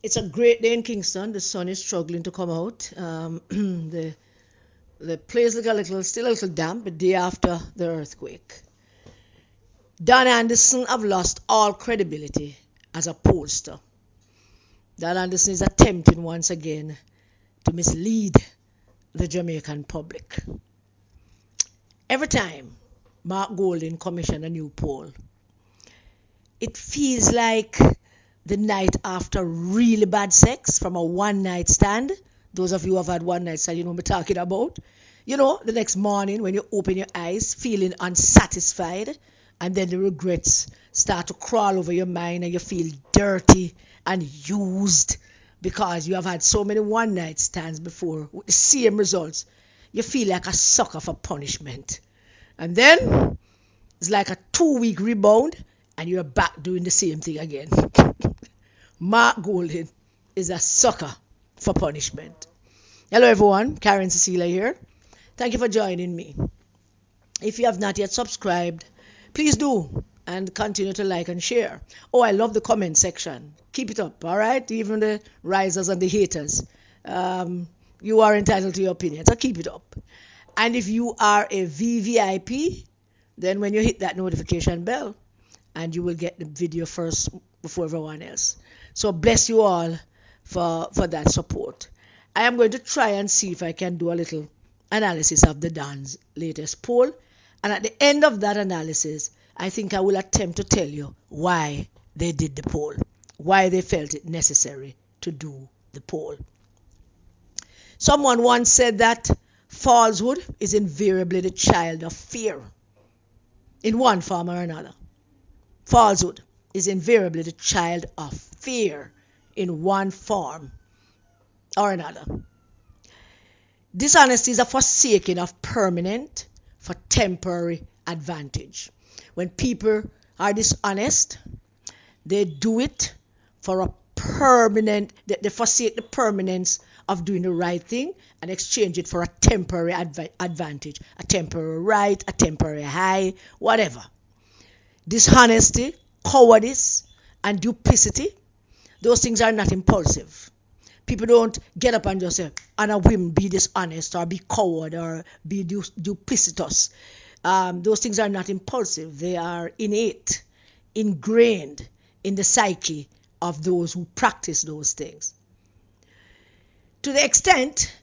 It's a great day in Kingston. The sun is struggling to come out. The place look still a little damp, the day after the earthquake. Don Anderson have lost all credibility as a pollster. Don Anderson is attempting once again to mislead the Jamaican public. Every time Mark Golding commissioned a new poll, it feels like the night after really bad sex from a one-night stand. Those of you who have had one-night stand, you know what I'm talking about. The next morning when you open your eyes feeling unsatisfied, and then the regrets start to crawl over your mind and you feel dirty and used because you have had so many one-night stands before with the same results. You feel like a sucker for punishment. And then it's like a 2-week rebound and you're back doing the same thing again. Mark Golding is a sucker for punishment. Hello everyone, Karen Cecilia here. Thank you for joining me. If you have not yet subscribed, please do and continue to like and share. Oh, I love the comment section. Keep it up, all right? Even the risers and the haters. You are entitled to your opinion, so keep it up. And if you are a VVIP, then when you hit that notification bell, and you will get the video first before everyone else. So bless you all for that support. I am going to try and see if I can do a little analysis of the Don's latest poll. And at the end of that analysis, I think I will attempt to tell you why they did the poll, why they felt it necessary to do the poll. Someone once said that falsehood is invariably the child of fear, in one form or another. Falsehood is invariably the child of fear in one form or another. Dishonesty is a forsaking of permanent for temporary advantage. When people are dishonest, they do it for a permanent, they forsake the permanence of doing the right thing and exchange it for a temporary advantage, a temporary right, a temporary high, whatever. Dishonesty, cowardice, and duplicity, those things are not impulsive. People don't get up and just say, on a whim, be dishonest or be coward or be duplicitous. Those things are not impulsive. They are innate, ingrained in the psyche of those who practice those things. To the extent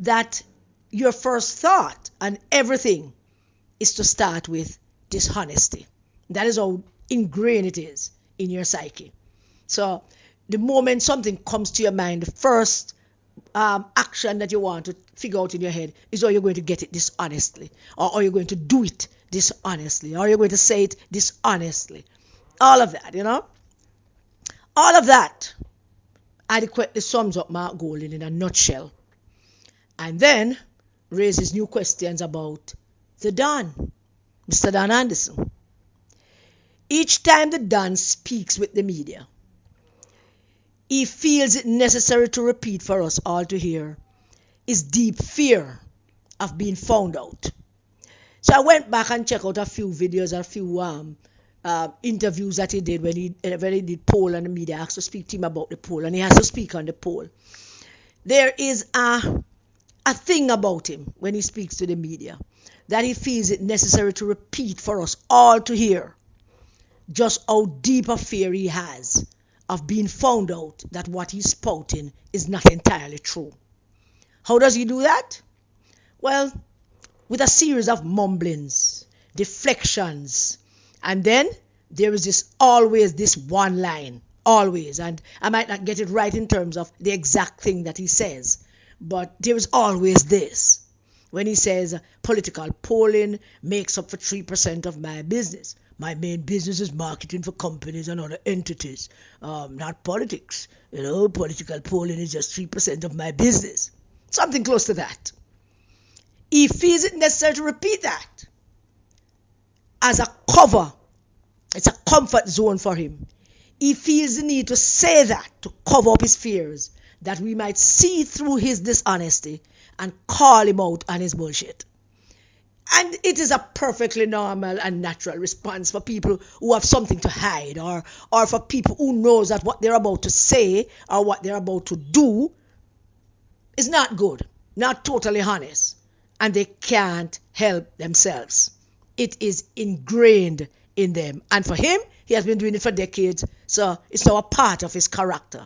that your first thought and everything is to start with dishonesty. That is how ingrained it is in your psyche. So the moment something comes to your mind, the first action that you want to figure out in your head is how you're going to get it dishonestly, or are you going to do it dishonestly, or you're going to say it dishonestly. All of that, all of that adequately sums up Mark Golding in a nutshell, and then raises new questions about the Don, Mr. Don Anderson. Each time the Don speaks with the media, he feels it necessary to repeat for us all to hear his deep fear of being found out. So I went back and checked out a few videos, a few interviews that he did when he did poll, and the media asked to speak to him about the poll, and he has to speak on the poll. There is a thing about him when he speaks to the media that he feels it necessary to repeat for us all to hear just how deep a fear he has of being found out that what he's spouting is not entirely true. How does he do that? Well, with a series of mumblings, deflections, and then there is always this one line, always, and I might not get it right in terms of the exact thing that he says, but there is always this. When he says political polling makes up for 3% of my business. My main business is marketing for companies and other entities, not politics. Political polling is just 3% of my business. Something close to that. He feels it necessary to repeat that as a cover. It's a comfort zone for him. He feels the need to say that to cover up his fears, that we might see through his dishonesty and call him out on his bullshit. And it is a perfectly normal and natural response for people who have something to hide, or for people who knows that what they're about to say or what they're about to do is not good, not totally honest, and they can't help themselves. It is ingrained in them. And for him, he has been doing it for decades, so it's now a part of his character.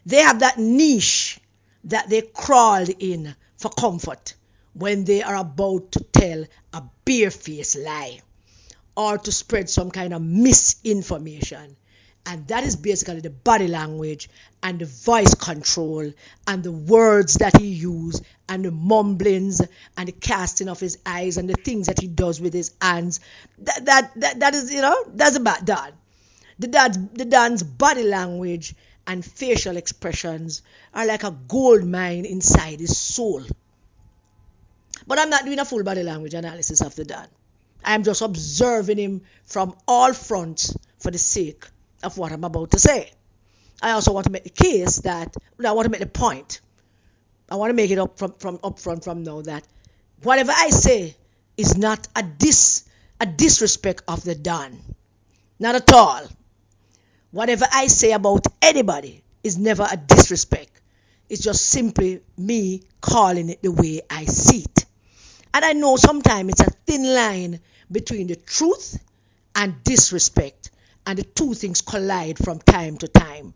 They have that niche that they crawled in for comfort when they are about to tell a barefaced lie or to spread some kind of misinformation. And that is basically the body language and the voice control and the words that he uses and the mumblings and the casting of his eyes and the things that he does with his hands. That is, that's about that. The Don's body language and facial expressions are like a gold mine inside his soul. But I'm not doing a full body language analysis of the Don. I'm just observing him from all fronts for the sake of what I'm about to say. I also want to make the case that, I want to make the point. I want to make it up front from now that whatever I say is not a disrespect of the Don. Not at all. Whatever I say about anybody is never a disrespect. It's just simply me calling it the way I see it. And I know sometimes it's a thin line between the truth and disrespect, and the two things collide from time to time.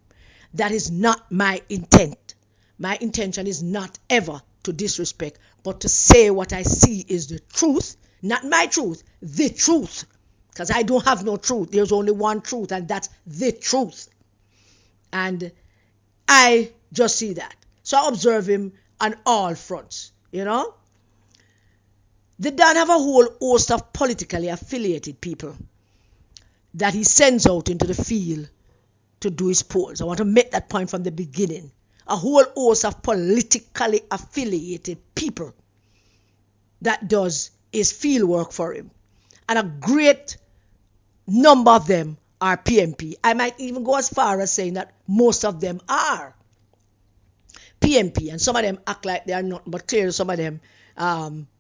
That is not my intent. My intention is not ever to disrespect, but to say what I see is the truth, not my truth, the truth. Because I don't have no truth. There's only one truth, and that's the truth. And I just see that. So I observe him on all fronts, The Don have a whole host of politically affiliated people that he sends out into the field to do his polls. I want to make that point from the beginning. A whole host of politically affiliated people that does his field work for him. And a great number of them are PMP. I might even go as far as saying that most of them are PMP, and some of them act like they are not, but clearly some of them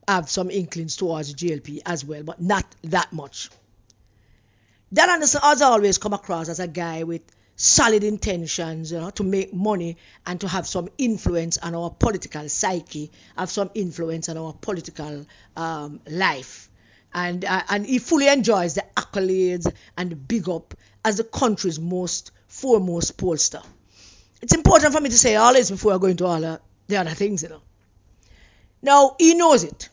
have some inklings towards GLP as well, but not that much. Don Anderson has always come across as a guy with solid intentions, to make money and to have some influence on our political psyche, have some influence on our political life. And he fully enjoys the accolades and the big up as the country's foremost pollster. It's important for me to say all this before I go into all the other things, Now, he knows it.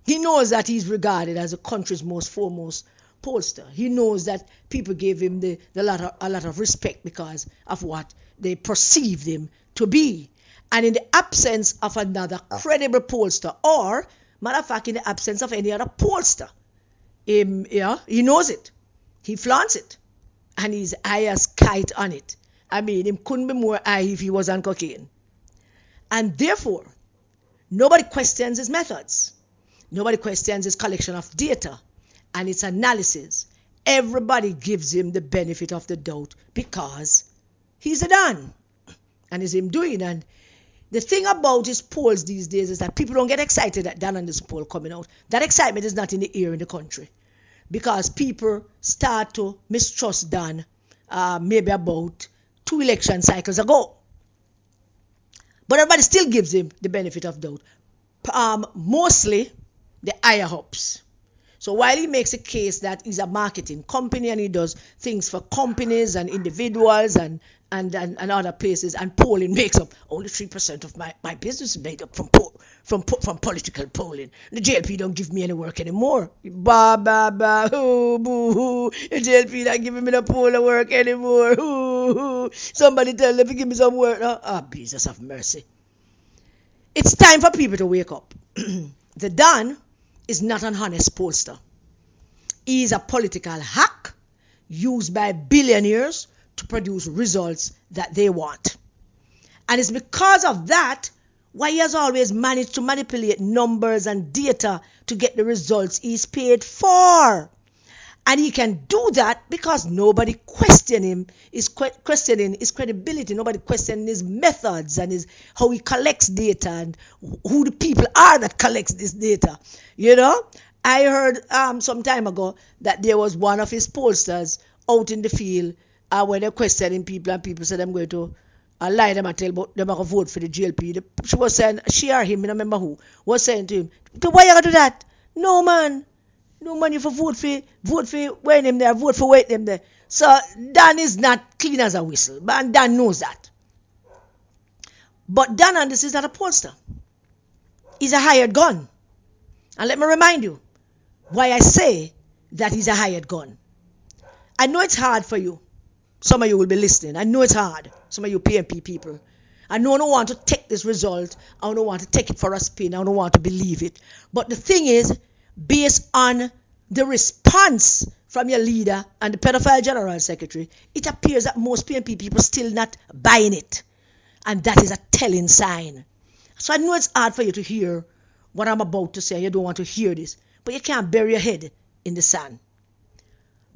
He knows that he's regarded as the country's foremost pollster. He knows that people gave him a lot of respect because of what they perceived him to be. And in the absence of another credible pollster, or matter of fact, in the absence of any other pollster, he knows it. He flaunts it. And he's high as kite on it. I mean, him couldn't be more high if he was on cocaine. And therefore, nobody questions his methods. Nobody questions his collection of data and its analysis. Everybody gives him the benefit of the doubt because he's a Don. And it's him doing. And the thing about his polls these days is that people don't get excited at Don and this poll coming out. That excitement is not in the air in the country. Because people start to mistrust Don maybe about 2 election cycles ago. But everybody still gives him the benefit of doubt. Mostly the higher ups. So while he makes a case that he's a marketing company and he does things for companies and individuals and other places, and polling makes up only 3% of my business is made up from political polling. The JLP don't give me any work anymore. Ba ba ba hoo boo hoo. The JLP not giving me the poll work anymore. Hoo hoo. Somebody tell them to give me some work. Jesus of mercy. It's time for people to wake up. The Don is not an honest pollster. He is a political hack used by billionaires to produce results that they want. And it's because of that why he has always managed to manipulate numbers and data to get the results he's paid for. And he can do that because nobody questioning his credibility. Nobody questioning his methods and how he collects data and who the people are that collects this data. I heard some time ago that there was one of his pollsters out in the field when they're questioning people, and people said, I'm going to lie them and tell them to vote for the GLP. She was saying, she or him, I don't remember who, was saying to him, why you going to do that? No, man, you for vote for when them there, vote for wait them there. So Dan is not clean as a whistle, but Dan knows that. But Dan Anderson is not a pollster. He's a hired gun. And let me remind you why I say that he's a hired gun. I know it's hard for you. Some of you will be listening. I know it's hard. Some of you PMP people. I know I don't want to take this result. I don't want to take it for a spin. I don't want to believe it. But the thing is, based on the response from your leader and the pedophile general secretary, it appears that most PMP people still not buying it. And that is a telling sign. So I know it's hard for you to hear what I'm about to say. You don't want to hear this. But you can't bury your head in the sand.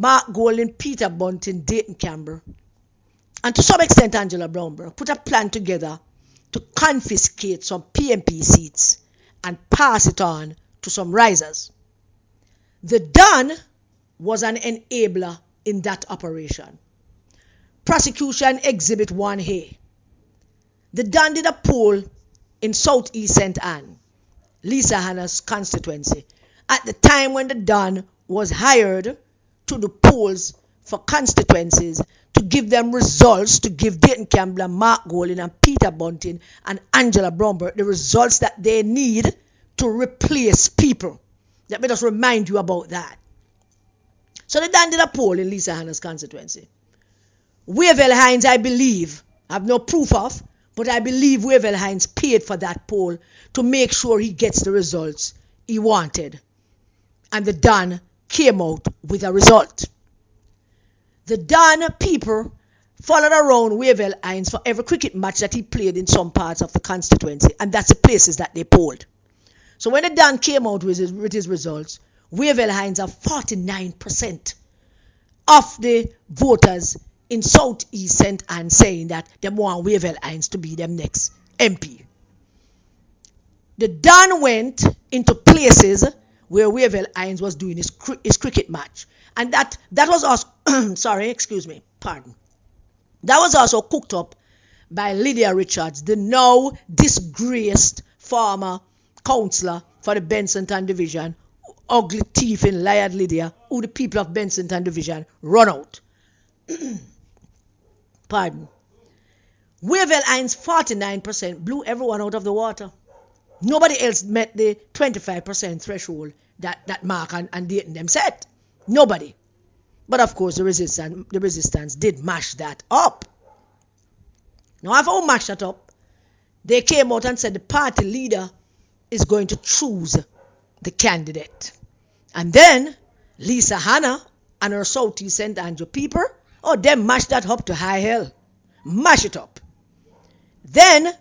Mark Golding, Peter Bunting, Dayton Campbell, and to some extent Angela Brownberg put a plan together to confiscate some PMP seats and pass it on to some risers. The Don was an enabler in that operation. Prosecution Exhibit 1A. The Don did a poll in Southeast St. Anne, Lisa Hanna's constituency, at the time when the Don was hired to the polls for constituencies to give them results, to give Dayton Campbell and Mark Golding and Peter Bunting and Angela Bromberg the results that they need to replace people. Let me just remind you about that. So they done did a poll in Lisa Hanna's constituency. Wavell Hines, I believe, I have no proof of, but I believe Wavell Hines paid for that poll to make sure he gets the results he wanted. And the Don came out with a result. The Don people followed around Wavell Hines for every cricket match that he played in some parts of the constituency, and that's the places that they polled. So when the Don came out with his results, Wavell Hines have 49% of the voters in Southeast St. Anne saying that they want Wavell Hines to be them next MP. The Don went into places where Wavell Hines was doing his cricket match. And that was also, that was also cooked up by Lydia Richards, the now disgraced former councillor for the Bensonton Division, ugly thief in Liard Lydia, who the people of Bensonton Division run out. Wavell Hines 49% blew everyone out of the water. Nobody else met the 25% threshold that Mark and Dayton them set. Nobody. But of course the resistance did mash that up. Now after who mashed that up, they came out and said the party leader is going to choose the candidate. And then Lisa Hanna and her Southeast St. Andrew people, they mashed that up to high hell. Mash it up. Then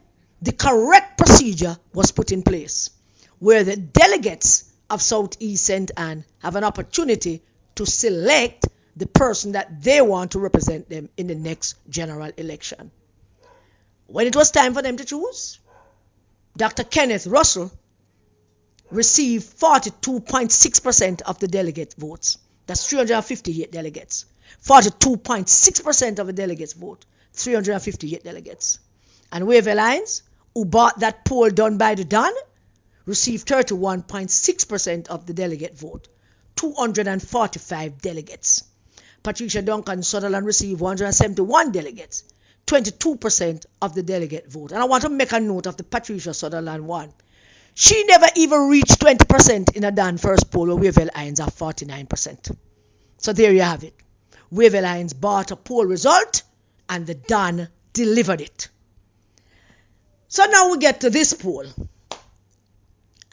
the correct procedure was put in place, where the delegates of Southeast St. Anne have an opportunity to select the person that they want to represent them in the next general election. When it was time for them to choose, Dr. Kenneth Russell received 42.6% of the delegate votes. That's 358 delegates. 42.6% of the delegates vote. 358 delegates. And Wavell Hines, who bought that poll done by the Don, received 31.6% of the delegate vote. 245 delegates. Patricia Duncan Sutherland received 171 delegates. 22% of the delegate vote. And I want to make a note of the Patricia Sutherland one. She never even reached 20% in a Don first poll, where Wavell Hines are 49%. So there you have it. Wavell Hines bought a poll result, and the Don delivered it. So now we get to this poll.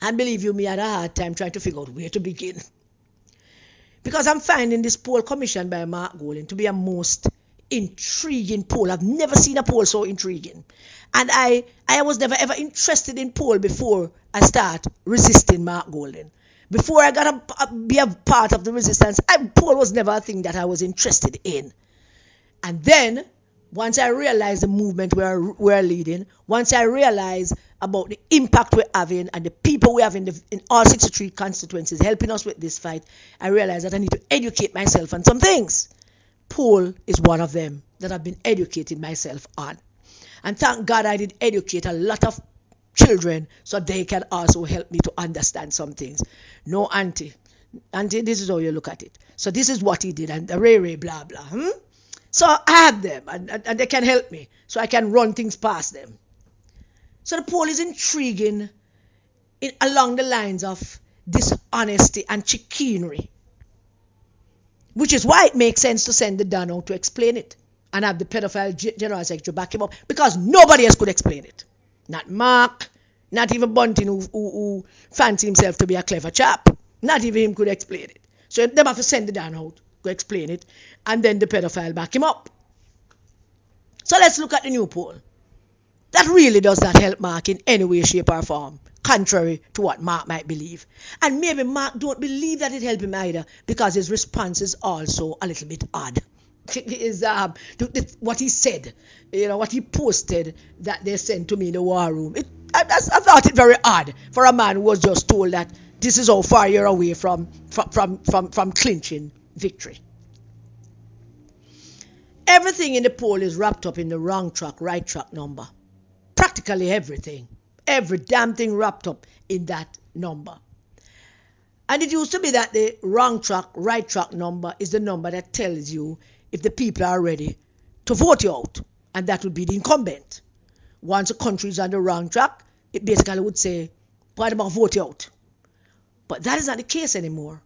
And believe you me, I had a hard time trying to figure out where to begin. Because I'm finding this poll commissioned by Mark Golding to be a most intriguing poll. I've never seen a poll so intriguing. And I was never ever interested in poll before I start resisting Mark Golding. Before I got to be a part of the resistance, poll was never a thing that I was interested in. And then, once I realized the movement we're leading, once I realized about the impact we're having and the people we have in all 63 constituencies helping us with this fight, I realized that I need to educate myself on some things. Poll is one of them that I've been educating myself on. And thank God I did educate a lot of children so they can also help me to understand some things. No, auntie, this is how you look at it. So this is what he did, and the ray, blah, blah. So I have them, and they can help me, so I can run things past them. So the poll is intriguing along the lines of dishonesty and chicanery, which is why it makes sense to send the Don out to explain it and have the pedophile general secretary back him up, because nobody else could explain it. Not Mark, not even Bunting, who fancy himself to be a clever chap. Not even him could explain it. So they have to send the Don out to explain it, and then the pedophile back him up. So let's look at the new poll. That really does not help Mark in any way, shape, or form, contrary to what Mark might believe. And maybe Mark don't believe that it helped him either, because his response is also a little bit odd. What he said, what he posted that they sent to me in the war room. I thought it very odd for a man who was just told that this is how far you're away from clinching victory. Everything in the poll is wrapped up in the wrong track, right track number. Practically everything. Every damn thing wrapped up in that number. And it used to be that the wrong track, right track number is the number that tells you if the people are ready to vote you out. And that would be the incumbent. Once a country is on the wrong track, it basically would say, what about vote you out? But that is not the case anymore,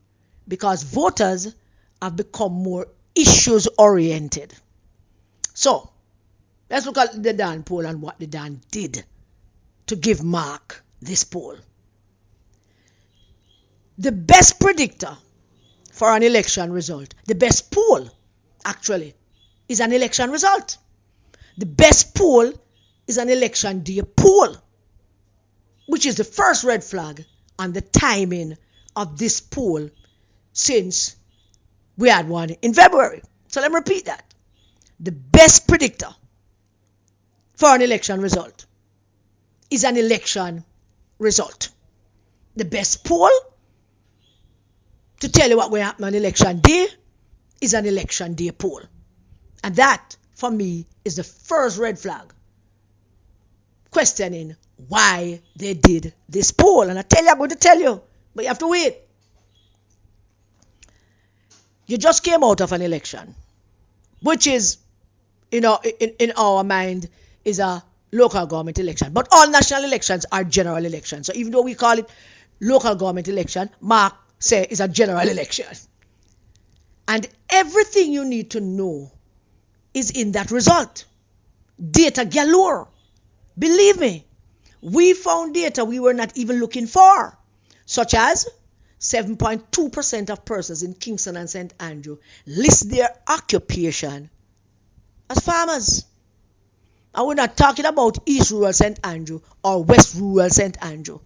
because voters have become more issues oriented. So, let's look at the Dan poll and what the Dan did to give Mark this poll. The best predictor for an election result, the best poll actually, is an election result. The best poll is an election day poll, which is the first red flag on the timing of this poll since we had one in February. So let me repeat that. The best predictor for an election result is an election result. The best poll to tell you what will happen on election day is an election day poll. And that, for me, is the first red flag questioning why they did this poll. And I'm going to tell you, but you have to wait. You just came out of an election, which is, in our mind, is a local government election. But all national elections are general elections. So even though we call it local government election, Mark say it's a general election. And everything you need to know is in that result. Data galore. Believe me, we found data we were not even looking for, such as 7.2% of persons in Kingston and St. Andrew list their occupation as farmers. And we're not talking about East Rural St. Andrew or West Rural St. Andrew.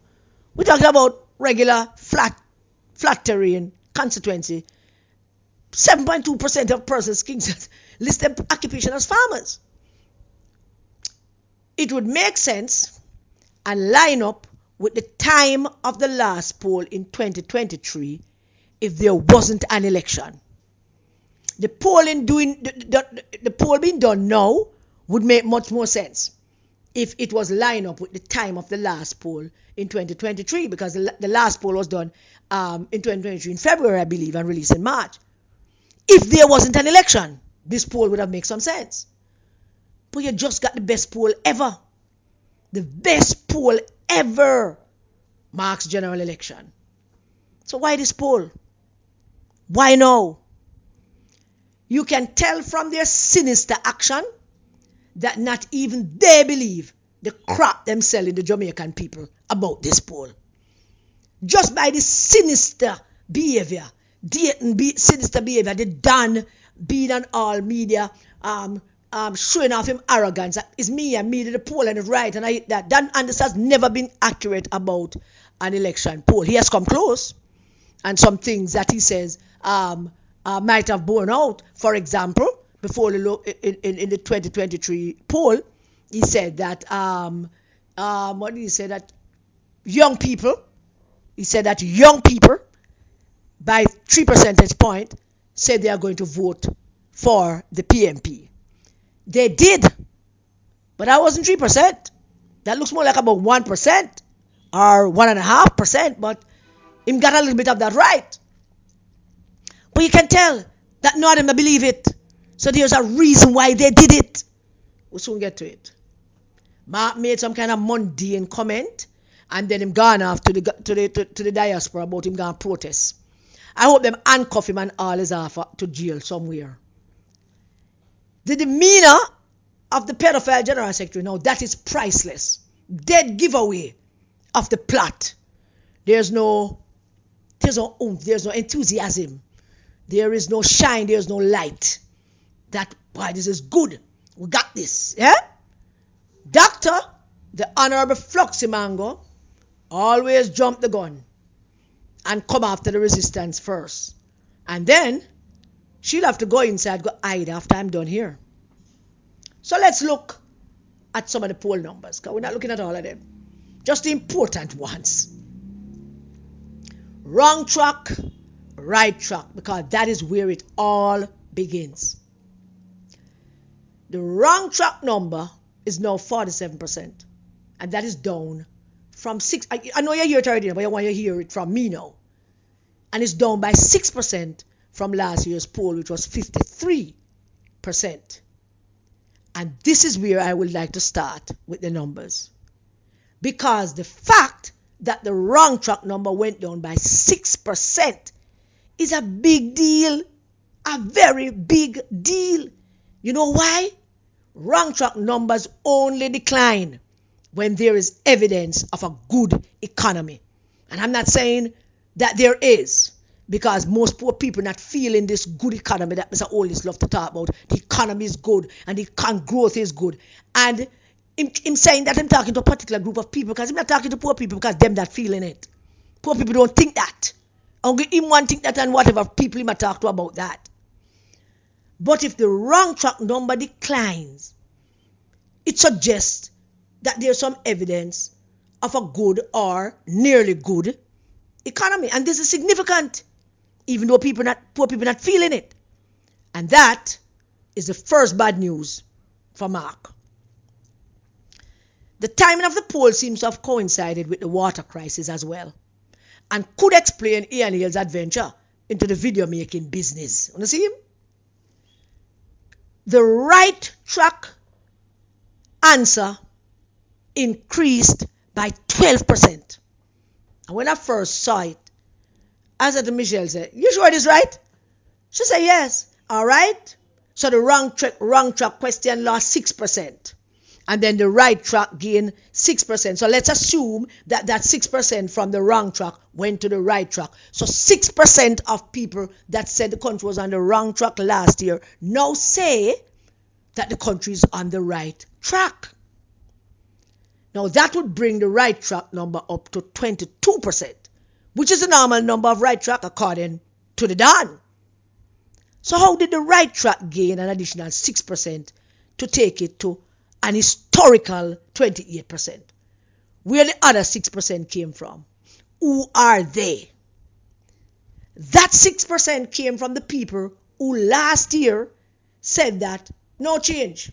We're talking about regular flat terrain constituency. 7.2% of persons in Kingston list their occupation as farmers. It would make sense and line up with the time of the last poll in 2023 if there wasn't an election. The poll being done now would make much more sense if it was lined up with the time of the last poll in 2023, because the last poll was done in 2023 in February, I believe, and released in March. If there wasn't an election, this poll would have made some sense. But you just got the best poll ever. The best poll ever. Mark's general election. So why this poll? Why now? You can tell from their sinister action that not even they believe the crap them selling the Jamaican people about this poll. Just by the sinister behavior, the Dan being on all media, showing off him arrogance. It's me and me did the poll and it's right, and that Dan Anderson has never been accurate about an election poll. He has come close. and some things that he says might have borne out. For example, before in the 2023 poll, he said that what did he say? That young people, by 3 percentage point said they are going to vote for the PMP. They did, but that wasn't 3%. That looks more like about 1% or 1.5%, but him got a little bit of that right. But you can tell that none of them believe it. So there's a reason why they did it. We'll soon get to it. Mark made some kind of mundane comment, and then him gone off to the diaspora about him going to protest. I hope them handcuff him and all is off to jail somewhere. The demeanor of the pedophile general secretary, now that is priceless. Dead giveaway of the plot. There's no oomph, there's no enthusiasm, there is no shine, there's no light. That, boy, this is good. We got this. Yeah? Doctor, the Honorable Fluxy Mango, always jump the gun and come after the resistance first. And then she'll have to go inside, go hide after I'm done here. So let's look at some of the poll numbers, because we're not looking at all of them. Just the important ones. Wrong track, right track, because that is where it all begins. The wrong track number is now 47%, and that is down from 6. I know you hear it already, but I want you to hear it from me now. And it's down by 6% from last year's poll, which was 53%. And this is where I would like to start with the numbers, because the fact that the wrong track number went down by 6% is a big deal, a very big deal. You know why? Wrong track numbers only decline when there is evidence of a good economy. And I'm not saying that there is, because most poor people not feeling this good economy that Mr. Oldest love to talk about. The economy is good and the growth is good. And him saying that I'm talking to a particular group of people, because I'm not talking to poor people because them not feeling it. Poor people don't think that. Only him one think that, and whatever people he might talk to about that. But if the wrong track number declines, it suggests that there's some evidence of a good or nearly good economy. And this is significant, even though poor people not feeling it. And that is the first bad news for Mark. The timing of the poll seems to have coincided with the water crisis as well, and could explain Ian Hale's adventure into the video making business. Want to see him? The right track answer increased by 12%. And when I first saw it, I said to Michelle, "You sure it is right?" She said, "Yes." All right. So the wrong track question lost 6%. And then the right track gained 6%. So let's assume that 6% from the wrong track went to the right track. So 6% of people that said the country was on the wrong track last year now say that the country is on the right track. Now that would bring the right track number up to 22%, which is the normal number of right track according to the Don. So how did the right track gain an additional 6% to take it to an historical 28%? Where the other 6% came from? Who are they? That 6% came from the people who last year said that no change.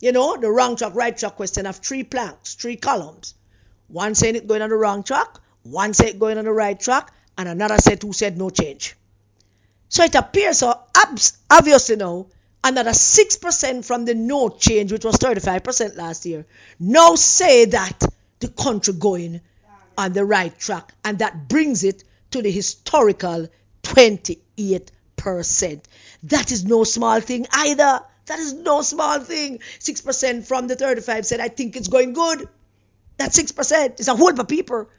You know, the wrong track, right track question of 3 planks, 3 columns. One saying it going on the wrong track, one said it going on the right track, and another set who said no change. So it appears so obviously now, another 6% from the no change, which was 35% last year, now say that the country going on the right track, and that brings it to the historical 28%. That is no small thing either. That is no small thing. 6% from the 35 said, I think it's going good. That's 6%. It's a whole heap of people.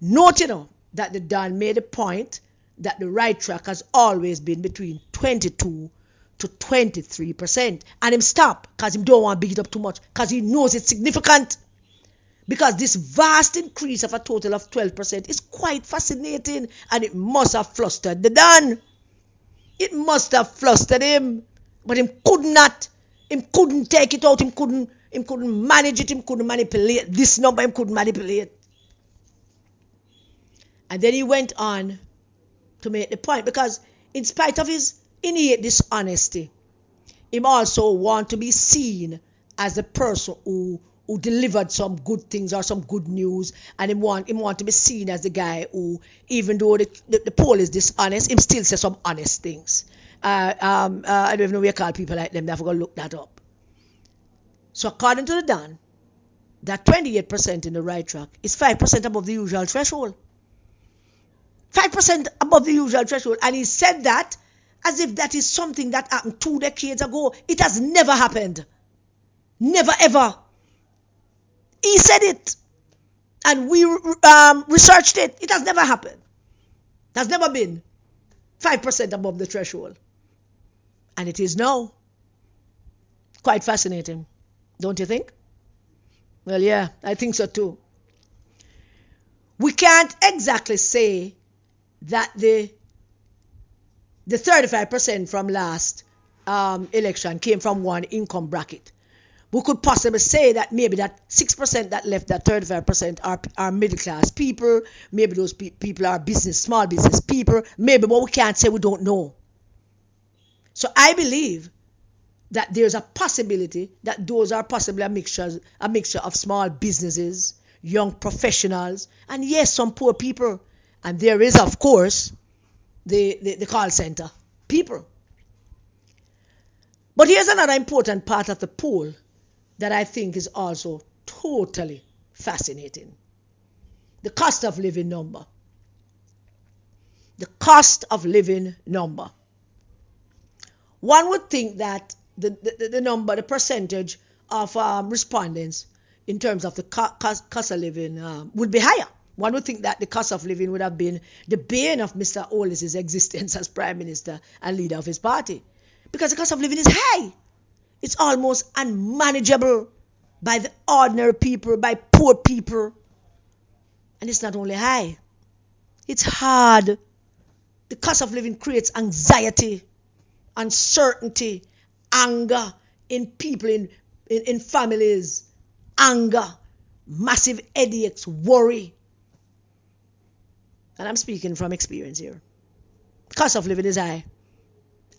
Note, that the Don made a point that the right track has always been between 22 to 23%. And him stop, because he don't want to beat it up too much, because he knows it's significant. Because this vast increase of a total of 12% is quite fascinating, and it must have flustered the Don. It must have flustered him, but him could not. Him couldn't take it out. Him couldn't manage it. Him couldn't manipulate this number. Him couldn't manipulate. And then he went on to make the point, because in spite of his innate dishonesty, him also want to be seen as the person who delivered some good things or some good news, and him want to be seen as the guy who, even though the poll is dishonest, him still says some honest things. I don't even know what you call people like them. They have to go look that up. So according to the Don, that 28% in the right track is 5% above the usual threshold. 5% above the usual threshold. And he said that as if that is something that happened 2 decades ago. It has never happened. Never ever. He said it. And we researched it. It has never happened. It has never been 5% above the threshold. And it is now. Quite fascinating. Don't you think? Well, yeah, I think so too. We can't exactly say that the 35% from last election came from one income bracket. We could possibly say that maybe that 6% that left, that 35% are middle class people. Maybe those people are small business people. Maybe, but we can't say, we don't know. So I believe that there's a possibility that those are possibly a mixture of small businesses, young professionals, and yes, some poor people. And there is, of course, the call center people. But here's another important part of the poll that I think is also totally fascinating. The cost of living number. The cost of living number. One would think that the number, the percentage of respondents in terms of the cost of living would be higher. One would think that the cost of living would have been the bane of Mr. Olis's existence as Prime Minister and leader of his party. Because the cost of living is high. It's almost unmanageable by the ordinary people, by poor people. And it's not only high, it's hard. The cost of living creates anxiety, uncertainty, anger in people, in families, anger, massive headaches, worry. And I'm speaking from experience here. The cost of living is high,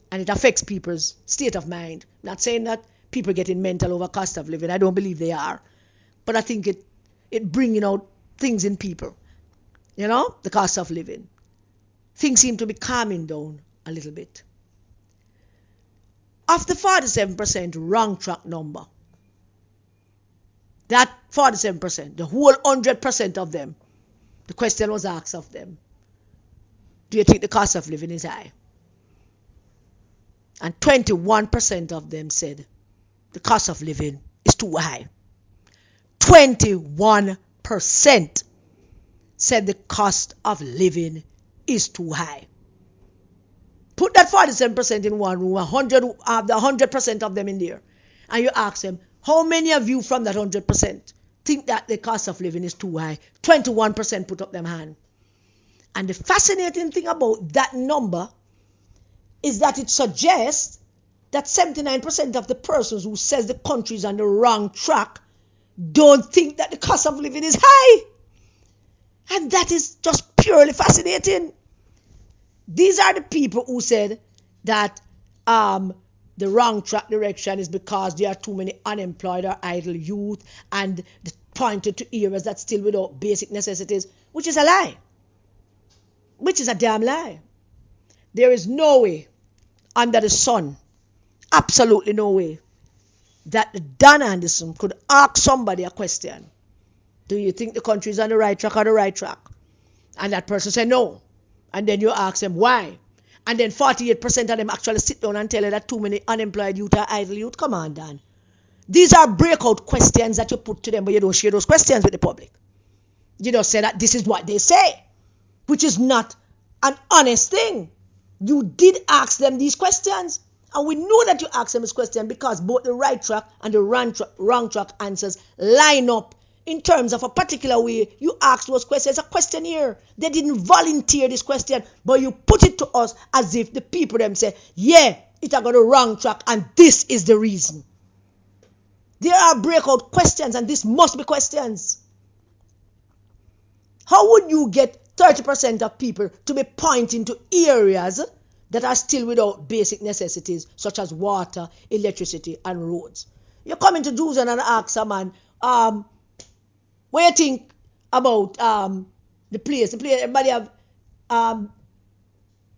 and it affects people's state of mind. I'm not saying that people getting mental over cost of living. I don't believe they are. But I think it bringing out things in people. You know, the cost of living. Things seem to be calming down a little bit. Of the 47% wrong track number, that 47%, the whole 100% of them, the question was asked of them, do you think the cost of living is high? And 21% of them said the cost of living is too high. 21% said the cost of living is too high. Put that 47% in one room, 100% of them in there, and you ask them, how many of you from that 100% think that the cost of living is too high? 21% put up their hand. And the fascinating thing about that number is that it suggests that 79% of the persons who says the country is on the wrong track don't think that the cost of living is high. And that is just purely fascinating. These are the people who said that the wrong track direction is because there are too many unemployed or idle youth, and pointed to areas that still without basic necessities, which is a lie. Which is a damn lie. There is no way under the sun, absolutely no way, that Don Anderson could ask somebody a question. Do you think the country is on the right track or the right track? And that person said no. And then you ask them why. And then 48% of them actually sit down and tell you that too many unemployed youth or idle youth. Come on, Dan. These are breakout questions that you put to them, but you don't share those questions with the public. You don't say that this is what they say, which is not an honest thing. You did ask them these questions. And we know that you asked them this question because both the right track and the wrong track answers line up in terms of a particular way you ask those questions. It's a questionnaire. They didn't volunteer this question, but you put it to us as if the people them say, yeah, it are got the wrong track and this is the reason. There are breakout questions and this must be questions. How would you get 30% of people to be pointing to areas that are still without basic necessities such as water, electricity and roads? You come into Jerusalem and ask a man, what do you think about the place? The place, everybody have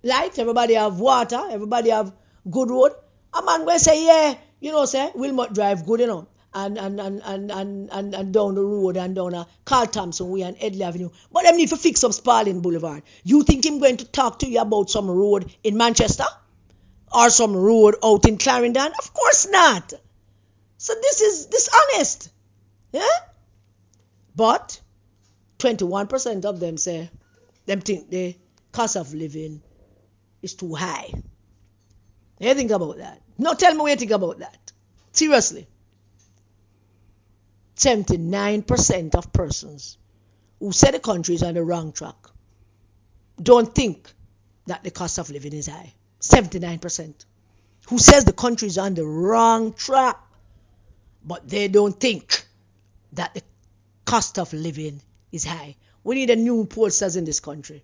lights, everybody have water, everybody have good road. A man will say, yeah, you know, say, Wilmot Drive good, you know, and down the road and down Carl Thompson Way and Edley Avenue. But them need to fix up Spalding Boulevard. You think him going to talk to you about some road in Manchester? Or some road out in Clarendon? Of course not. So this is dishonest. Yeah? But 21% of them say, them think the cost of living is too high. What do you think about that? No, tell me what you think about that. Seriously. 79% of persons who say the country is on the wrong track don't think that the cost of living is high. 79%. Who says the country is on the wrong track, but they don't think that the cost of living is high. We need a new pollsters in this country.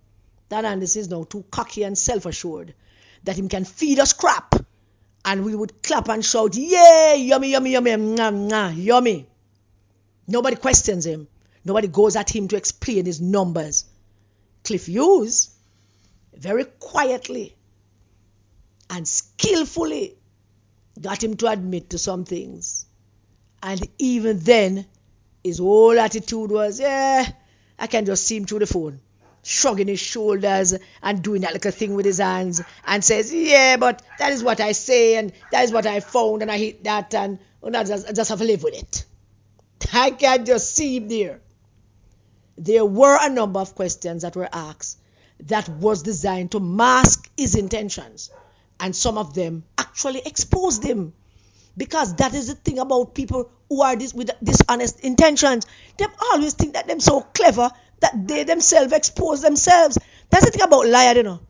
That Anderson is now too cocky and self-assured that he can feed us crap and we would clap and shout, yeah, yummy, yummy, yummy, mwah, mwah, yummy. Nobody questions him. Nobody goes at him to explain his numbers. Cliff Hughes, very quietly and skillfully, got him to admit to some things. And even then, his whole attitude was, yeah, I can just see him through the phone, shrugging his shoulders and doing that little thing with his hands and says, yeah, but that is what I say and that is what I found and I hit that and I just have to live with it. I can just see him there. There were a number of questions that were asked that was designed to mask his intentions. And some of them actually exposed him. Because that is the thing about people who are with dishonest intentions. They always think that they're so clever that they themselves expose themselves. That's the thing about liar, you know.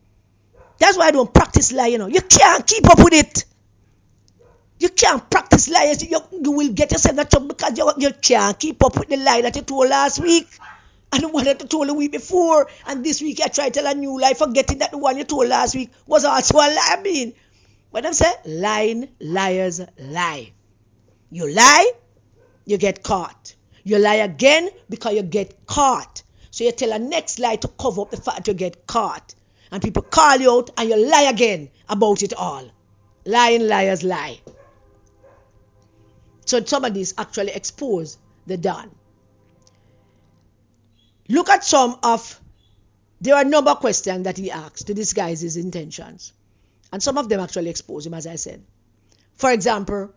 That's why I don't practice lie, you know. You can't keep up with it. You can't practice lies. You will get yourself in a trouble because you can't keep up with the lie that you told last week. And the one that you told the week before. And this week you try to tell a new lie, forgetting that the one you told last week was also a lie. I mean, when I say lying, liars lie. You lie, you get caught. You lie again because you get caught. So you tell a next lie to cover up the fact that you get caught. And people call you out and you lie again about it all. Lying, liars lie. So some of these actually expose the Don. Look at there are a number of questions that he asked to disguise his intentions. And some of them actually expose him, as I said. For example,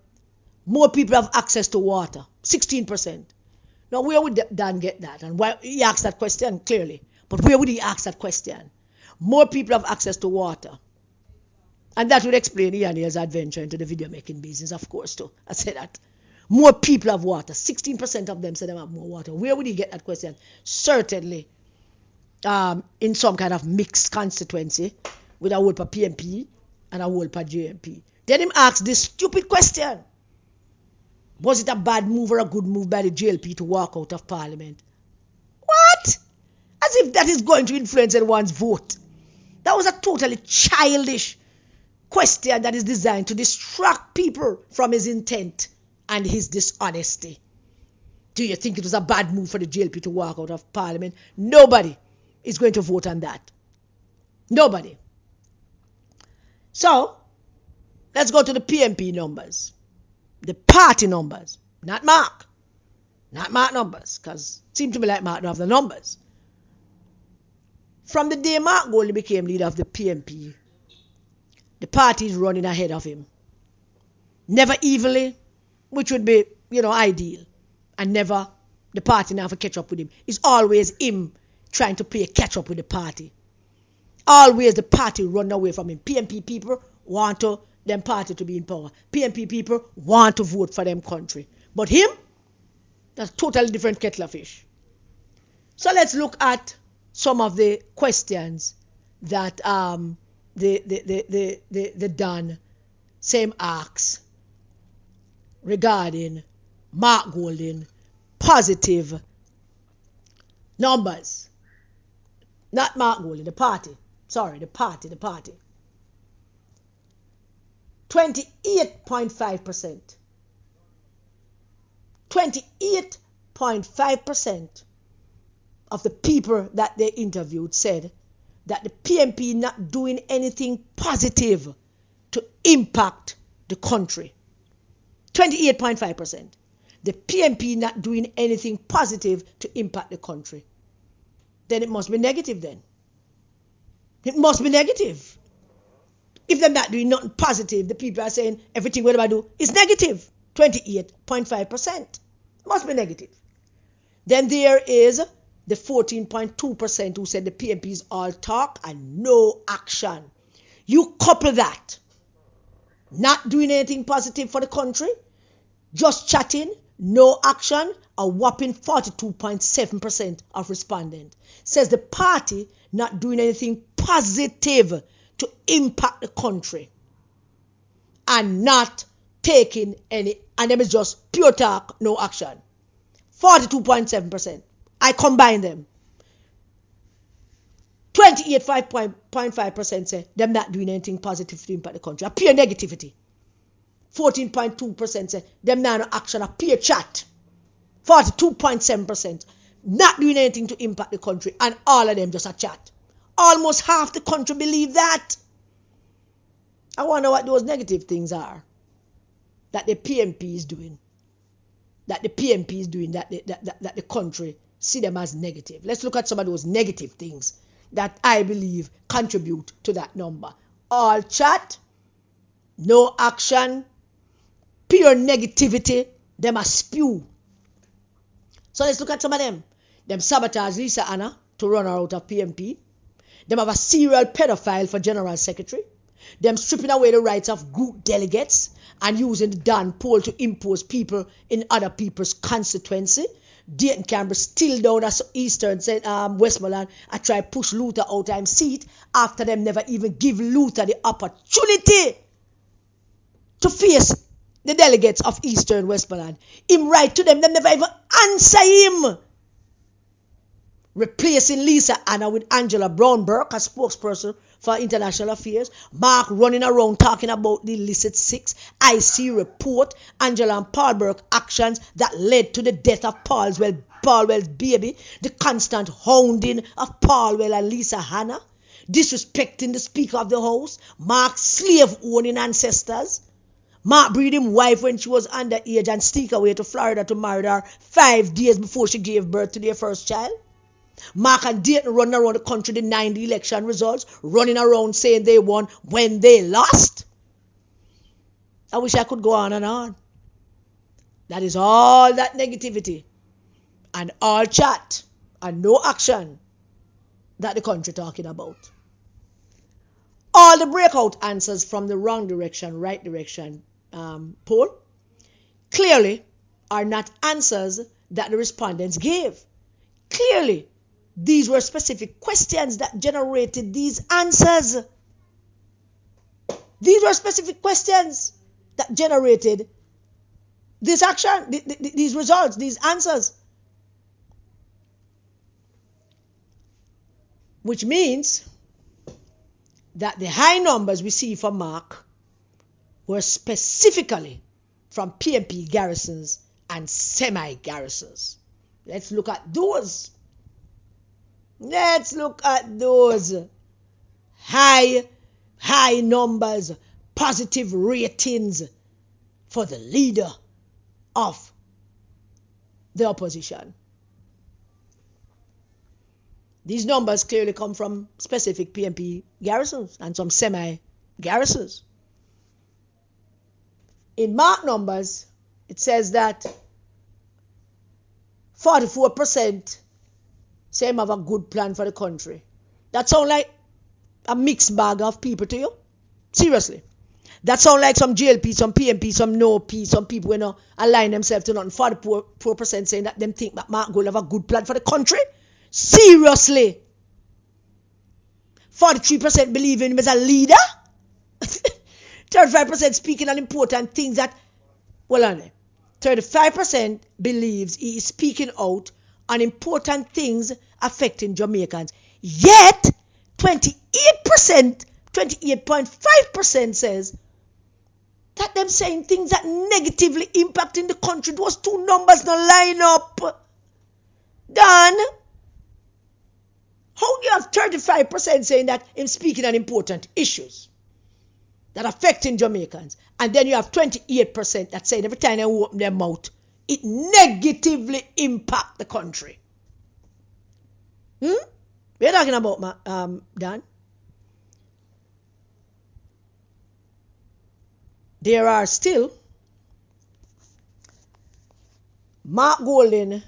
more people have access to water, 16%. Now, where would Dan get that? And why he asked that question clearly. But where would he ask that question? More people have access to water. And that would explain Ian's adventure into the video making business, of course, too. I said that. More people have water. 16% of them say they have more water. Where would he get that question? Certainly in some kind of mixed constituency with a vote for PMP and a vote for JMP. Then him ask this stupid question. Was it a bad move or a good move by the JLP to walk out of Parliament? What? As if that is going to influence anyone's vote. That was a totally childish question that is designed to distract people from his intent and his dishonesty. Do you think it was a bad move for the JLP to walk out of Parliament? Nobody is going to vote on that. Nobody. So, let's go to the PMP numbers. The party numbers. Not Mark. Not Mark numbers. Because it seemed to me like Mark don't have the numbers. From the day Mark Goldie became leader of the PMP, the party is running ahead of him. Never evenly, which would be, ideal. And never the party now to catch up with him. It's always him trying to play catch up with the party. Always the party run away from him. PMP people want them party to be in power. PMP people want to vote for them country. But him, That's a totally different kettle of fish. So let's look at some of the questions that the Don same asks regarding Mark Golding positive numbers. Not Mark Golding, the party. Sorry, the party. 28.5%. 28.5% of the people that they interviewed said that the PNP not doing anything positive to impact the country. 28.5%. The PNP not doing anything positive to impact the country. Then it must be negative then. It must be negative. If they're not doing nothing positive, the people are saying everything whatever I do is negative. 28.5%. Must be negative. Then there is the 14.2% who said the PNP is all talk and no action. You couple that, not doing anything positive for the country, just chatting, no action, a whopping 42.7% of respondents says the party not doing anything positive to impact the country and not taking any, and them is just pure talk, no action. 42.7%. I combine them. 28.5% say them not doing anything positive to impact the country. A pure negativity. 14.2% say them not no action, a pure chat. 42.7% not doing anything to impact the country, and all of them just a chat. Almost half the country believe that. I wonder what those negative things are that the PNP is doing. That the PNP is doing, that the country see them as negative. Let's look at some of those negative things that I believe contribute to that number. All chat, no action, pure negativity, them a spew. So let's look at some of them. Them sabotage Lisa Anna to run her out of PNP. Them have a serial pedophile for general secretary. Them stripping away the rights of group delegates and using the Don poll to impose people in other people's constituency. Dayton Campbell still down at Eastern Westmoreland. I try push Luther out of his seat after them never even give Luther the opportunity to face the delegates of Eastern Westmoreland. Him write to them never even answer him. Replacing Lisa Anna with Angela Brown-Burke as spokesperson for international affairs. Mark running around talking about the illicit six. IC report. Angela and Paul Burke actions that led to the death of Paulwell's baby. The constant hounding of Paulwell and Lisa Hanna. Disrespecting the Speaker of the House. Mark's slave-owning ancestors. Mark breed him wife when she was underage and sneak away to Florida to marry her 5 days before she gave birth to their first child. Mark and Dayton running around the country denying the election results, running around saying they won when they lost. I wish I could go on and on. That is all that negativity and all chat and no action that the country talking about. All the breakout answers from the wrong direction, right direction poll clearly are not answers that the respondents gave. Clearly, these were specific questions that generated these answers. These were specific questions that generated this action, these results, these answers. Which means that the high numbers we see for Mark were specifically from PNP garrisons and semi-garrisons. Let's look at those. Let's look at those high numbers, positive ratings for the leader of the opposition. These numbers clearly come from specific PNP garrisons and some semi-garrisons. In Mark numbers, it says that 44% say him have a good plan for the country. That sounds like a mixed bag of people to you? Seriously. That sound like some JLP, some PMP, some no P, some people who know align themselves to nothing. 44% saying that them think that Mark Gold have a good plan for the country. Seriously. 43% believe in him as a leader. 35% speaking on important things that, well, on 35% believes he is speaking out on important things affecting Jamaicans. Yet, 28.5% says that them saying things that negatively impacting the country. Those two numbers don't line up. Dan, how do you have 35% saying that him speaking on important issues that affecting Jamaicans, and then you have 28% that say every time they open their mouth, it negatively impact the country? We're talking about, Dan. There are still Mark Golding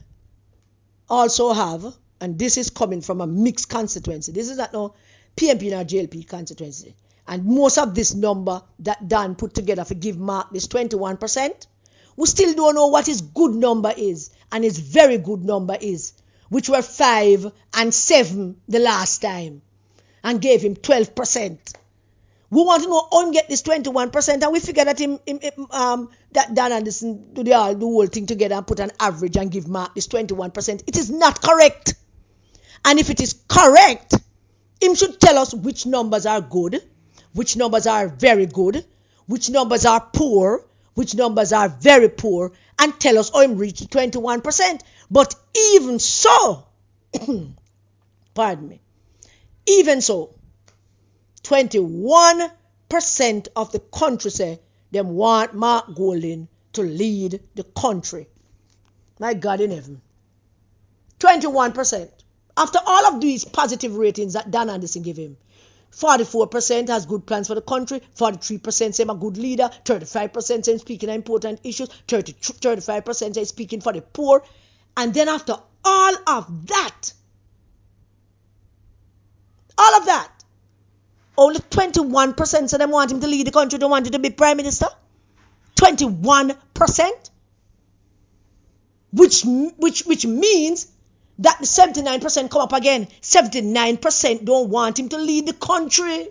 also have, and this is coming from a mixed constituency. This is not no PMP nor JLP constituency. And most of this number that Dan put together for give Mark this 21%, we still don't know what his good number is and his very good number is, which were 5 and 7 the last time, and gave him 12%. We want to know how him get this 21%, and we figure that that Dan Anderson do the whole thing together and put an average and give Mark this 21%. It is not correct. And if it is correct, him should tell us which numbers are good, which numbers are very good, which numbers are poor, which numbers are very poor, and tell us how him reach 21%. But even so, pardon me, even so, 21% of the country say them want Mark Golding to lead the country. My God in heaven. 21%. After all of these positive ratings that Dan Anderson gave him, 44% has good plans for the country, 43% say I'm a good leader, 35% say speaking on important issues, 35% say speaking for the poor. And then after all of that, only 21% say them want him to lead the country, don't want him to be prime minister. 21%, which means that the 79% come up again. 79% don't want him to lead the country.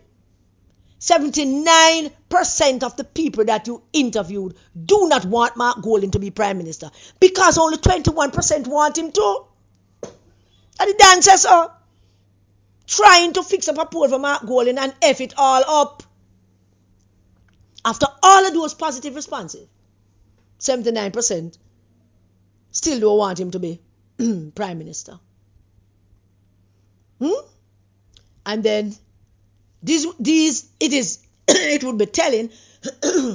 79% of the people that you interviewed do not want Mark Golding to be prime minister, because only 21% want him to. And the dancers are trying to fix up a poll for Mark Golding and F it all up. After all of those positive responses, 79% still don't want him to be prime minister. And then it would be telling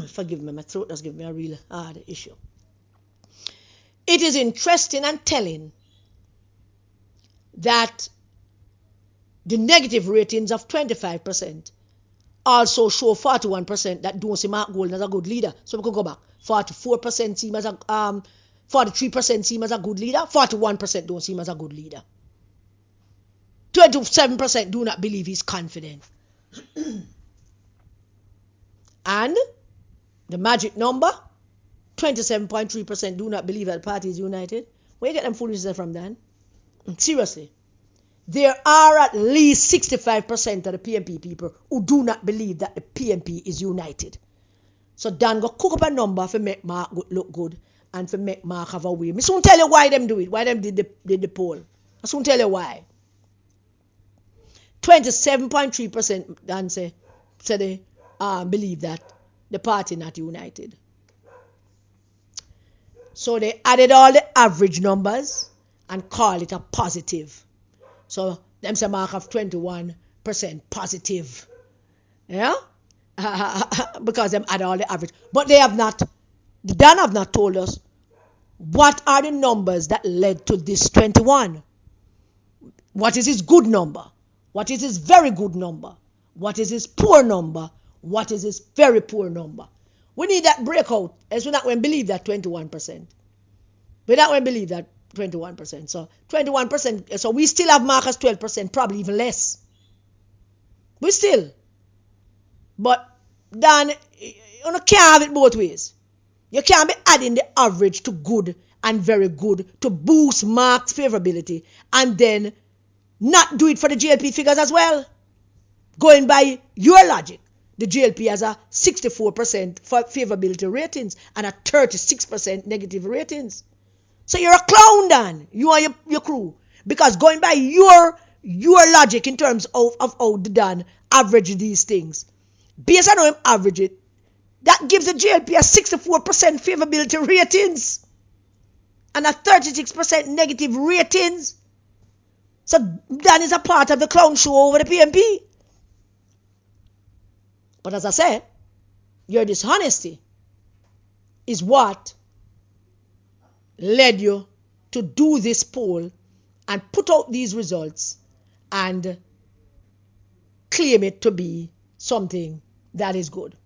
forgive me, my throat does give me a real hard issue. It is interesting and telling that the negative ratings of 25% also show 41% that don't see Mark Golding as a good leader. So we could go back. 44% see him as a 43% see him as a good leader, 41% don't see him as a good leader. 27% do not believe he's confident. And the magic number, 27.3% do not believe that the party is united. Where you get them foolishness from, Dan? Seriously. There are at least 65% of the PMP people who do not believe that the PMP is united. So Dan go cook up a number for make Mark look good and for make Mark have a way. I soon tell you why them do it, why them did the poll. I soon tell you why. 27.3% Dan say they believe that the party not united. So they added all the average numbers and call it a positive. So them say Mark have 21% positive. Yeah? Because them add all the average. But they have not, Dan have not told us what are the numbers that led to this 21. What is his good number? What is his very good number? What is his poor number? What is his very poor number? We need that breakout, else we're not going to believe that 21%. We're not going to believe that 21%. So 21%, so we still have Mark as 12%, probably even less. We still. But Dan, you can't have it both ways. You can't be adding the average to good and very good to boost Mark's favorability and then not do it for the JLP figures as well. Going by your logic, the JLP has a 64% favorability ratings and a 36% negative ratings. So you're a clown, Dan. You and your crew. Because going by your logic in terms of how the Dan average these things, based on how him average it, that gives the JLP a 64% favorability ratings and a 36% negative ratings. So Dan is a part of the clown show over the PMP. But as I said, your dishonesty is what led you to do this poll and put out these results and claim it to be something that is good.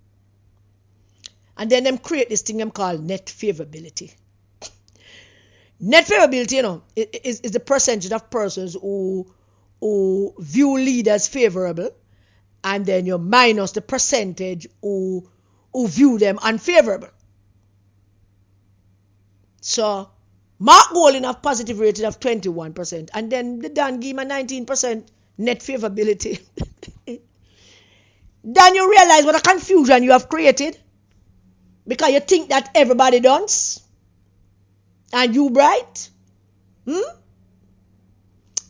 And then them create this thing them called net favorability. Net favorability, is the percentage of persons who view leaders favorable, and then you minus the percentage who view them unfavorable. So Mark Golding have positive rating of 21%, and then the Dan give him a 19% net favorability. Then you realize what a confusion you have created, because you think that everybody does, and you bright. And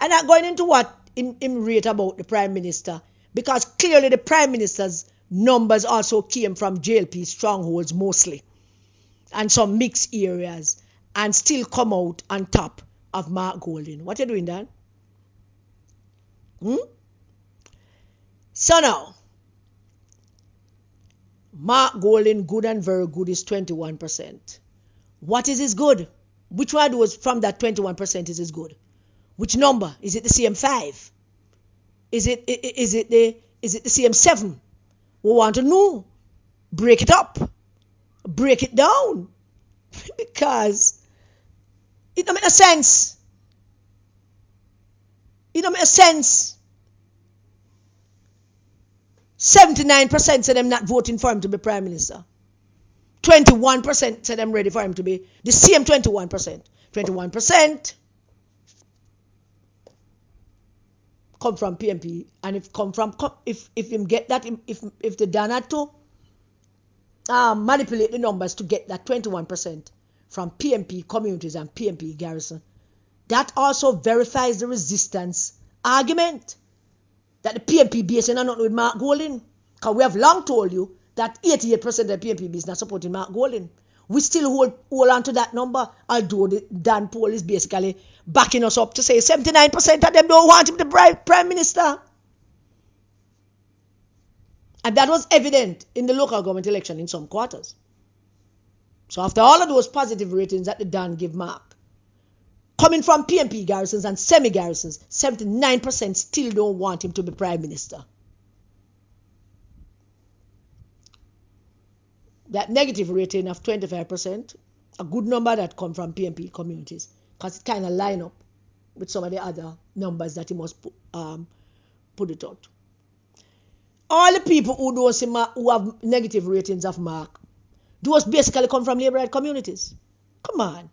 not going into what him rate about the Prime Minister, because clearly the Prime Minister's numbers also came from JLP strongholds mostly, and some mixed areas, and still come out on top of Mark Golding. What you doing, Dan? So now, Mark Golding good and very good is 21%. What is his good? Which one was from that 21% is his good? Which number? Is it the CM5? Is it the CM7? We want to know. Break it up. Break it down. Because it don't make a sense. It don't make a sense. 79% said them not voting for him to be Prime Minister. 21% said them ready for him to be the same 21%. 21% come from PMP, and if him get that, if the Dan had to manipulate the numbers to get that 21% from PMP communities and PMP Garrison, that also verifies the resistance argument that the PMP base are not with Mark Golding. Because we have long told you that 88% of the PMP base not supporting Mark Golding. We still hold on to that number, although the Dan poll is basically backing us up to say 79% of them don't want him to be Prime Minister. And that was evident in the local government election in some quarters. So after all of those positive ratings that the Dan give Mark, coming from PMP garrisons and semi-garrisons, 79% still don't want him to be Prime Minister. That negative rating of 25%, a good number that come from PMP communities, because it kind of line up with some of the other numbers that he must put it out. All the people who don't see who have negative ratings of Mark, those basically come from labor right communities. Come on.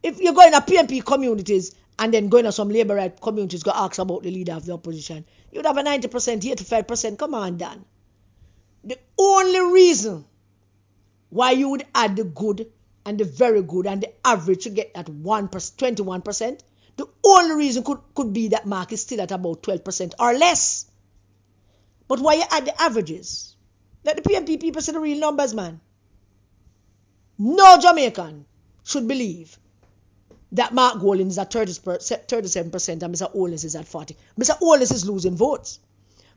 If you're going to PMP communities and then going to some labor right communities, go ask about the leader of the opposition, you'd have a 90%, 85%. Come on, Dan. The only reason why you would add the good and the very good and the average to get that 21%, the only reason could be that Mark is still at about 12% or less. But why you add the averages? Let the PMP people see the real numbers, man. No Jamaican should believe that Mark Golding is at 37% and Mr. Holness is at 40%. Mr. Holness is losing votes.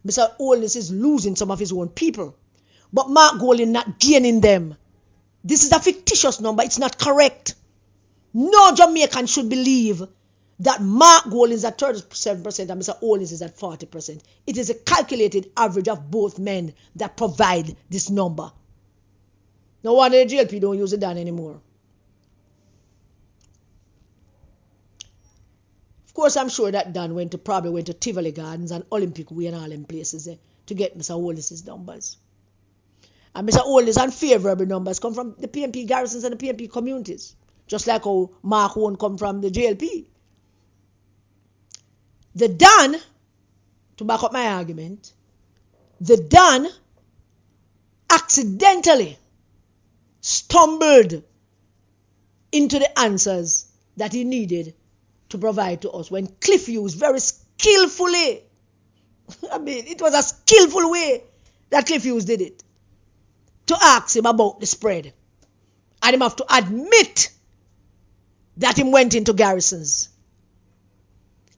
Mr. Holness is losing some of his own people. But Mark Golding not gaining them. This is a fictitious number. It's not correct. No Jamaican should believe that Mark Golding is at 37% and Mr. Holness is at 40%. It is a calculated average of both men that provide this number. No wonder the JLP don't use it Dan anymore. Of course, I'm sure that Dan probably went to Tivoli Gardens and Olympic Way and all them places. to get Mr. Hollis's numbers. And Mr. Hollis' unfavorable numbers come from the PNP garrisons and the PNP communities, just like how Mark won't come from the JLP. The Don, to back up my argument, the Don accidentally stumbled into the answers that he needed to provide to us when Cliff used very skillfully. I mean, it was a skillful way that Cliff Hughes did it, to ask him about the spread. And him have to admit that him went into Garrison's.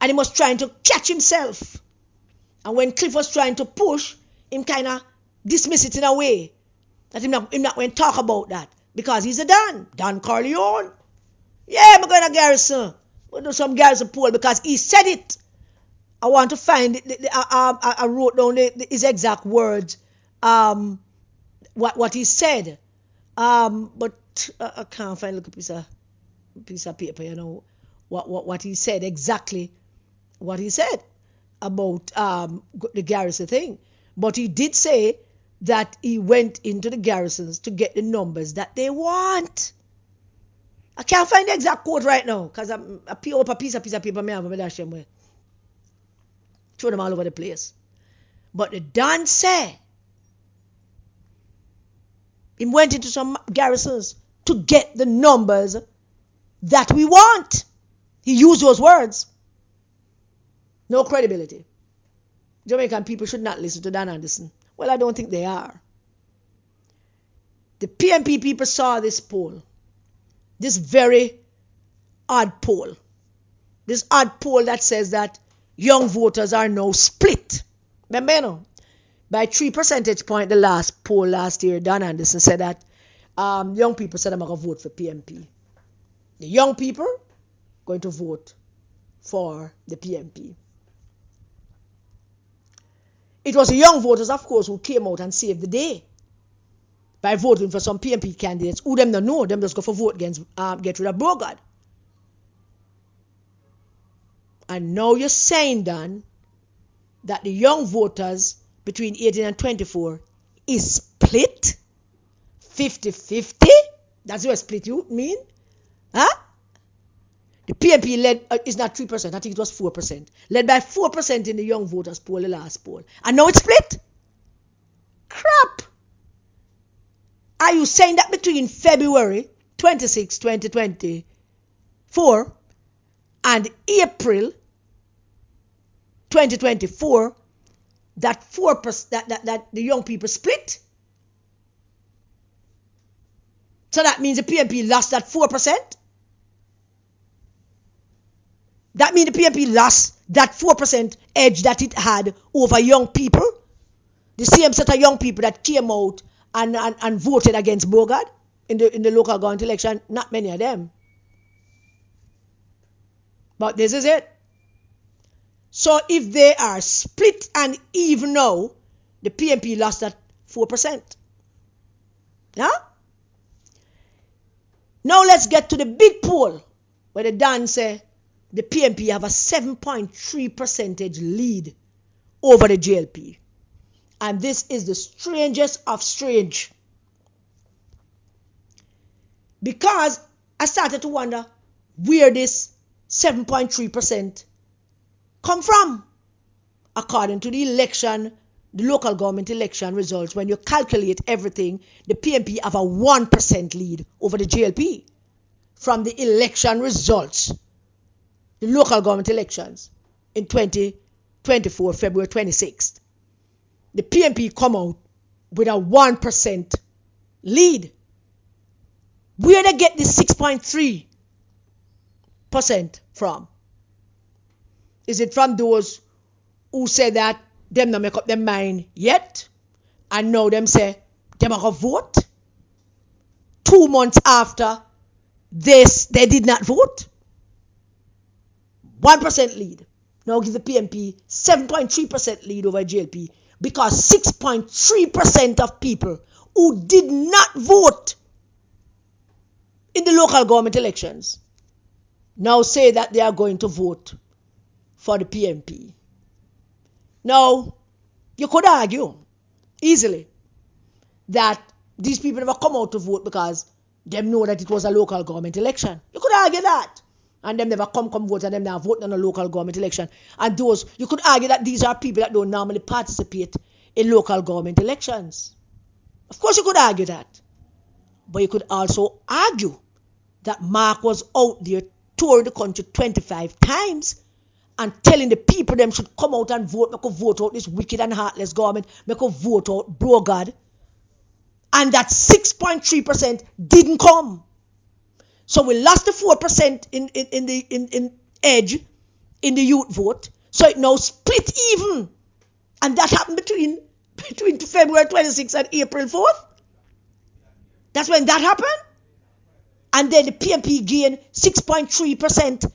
And he was trying to catch himself. And when Cliff was trying to push, him kind of dismiss it in a way that him not going to talk about that. Because he's a Don Corleone. Yeah, I'm going to Garrison. We'll do some Garrison poll because he said it. I want to find it. I wrote down his exact words. What he said. But I can't find a piece of paper, you know, what he said, exactly what he said about the Garrison thing. But he did say that he went into the garrisons to get the numbers that they want. I can't find the exact quote right now because I peel up a piece of paper me have a dash them way. Throw them all over the place. But the Don said he went into some garrisons to get the numbers that we want. He used those words. No credibility. Jamaican people should not listen to Dan Anderson. Well, I don't think they are. The PNP people saw this poll. This very odd poll. This odd poll that says that young voters are now split. Remember, you know, by 3 percentage points, the last poll last year, Dan Anderson said that young people said I'm going to vote for PNP. The young people going to vote for the PNP. It was the young voters, of course, who came out and saved the day by voting for some PNP candidates who them don't know, them just go for vote against, get rid of Bogard. And now you're saying, Dan, that the young voters between 18 and 24 is split 50-50? That's what split you mean? Huh? The PNP led, is not 3%, I think it was 4%. Led by 4% in the young voters poll, the last poll. And now it's split? Crap! Are you saying that between February 26, 2024 and April 2024 that 4% that the young people split? So that means the PNP lost that 4%? That means the PNP lost that 4% edge that it had over young people? The same set of young people that came out and voted against Bogard in the local government election, not many of them. But this is it. So if they are split and even now, the PNP lost that 4%. Yeah? Now let's get to the big poll where the Dan say the PNP have a 7.3% lead over the JLP. And this is the strangest of strange. Because I started to wonder where this 7.3% come from. According to the local government election results, when you calculate everything, the PNP have a 1% lead over the JLP from the election results. The local government elections in 2024, February 26th. The PNP come out with a 1% lead. Where they get the 6.3% from? Is it from those who say that them not make up their mind yet, and now them say them are going to vote 2 months after this they did not vote? 1% lead. Now give the PNP 7.3% lead over JLP because 6.3% of people who did not vote in the local government elections now say that they are going to vote for the PNP. Now, You could argue easily that these people never come out to vote because them know that it was a local government election. You could argue that. And them never come vote and them now vote on a local government election. And those, you could argue that these are people that don't normally participate in local government elections. Of course you could argue that. But you could also argue that Mark was out there, touring the country 25 times and telling the people them should come out and vote, make a vote out this wicked and heartless government, make a vote out bro God. And that 6.3% didn't come. So we lost the 4% in edge in the youth vote. So it now split even. And that happened between February 26th and April 4th. That's when that happened. And then the PMP gained 6.3%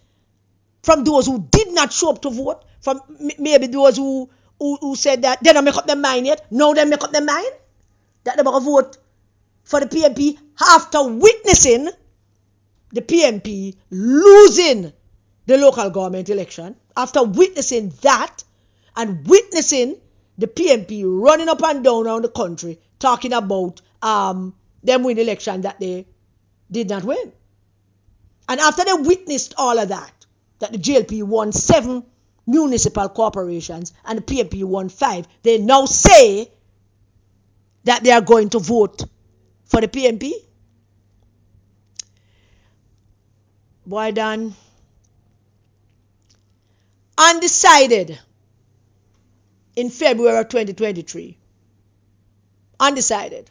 from those who did not show up to vote. From maybe those who said that they don't make up their mind yet. Now they make up their mind that they're going to vote for the PMP after witnessing the PMP losing the local government election. After witnessing that and witnessing the PMP running up and down around the country talking about them win election that they did not win. And after they witnessed all of that the JLP won 7 municipal corporations and the PMP won 5, they now say that they are going to vote for the PMP. Boy, Dan. Undecided in February 2023. Undecided.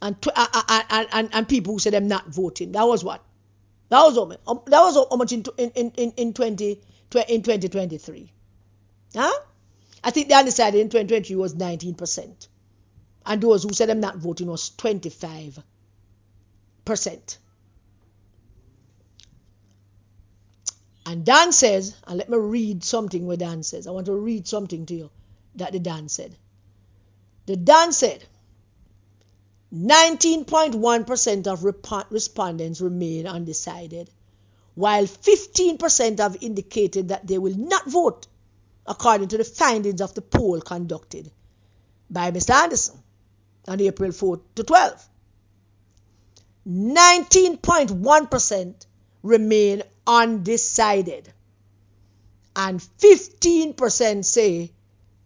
And people who said them not voting. That was what? That was how much in 2023. Huh? I think the undecided in 2023 was 19%. And those who said them not voting was 25%. And Dan says, and let me read something where Dan says. I want to read something to you that the Dan said. The Dan said, 19.1% of respondents remain undecided, while 15% have indicated that they will not vote, according to the findings of the poll conducted by Mr. Anderson on April 4 to 12. 19.1% remain undecided, and 15% say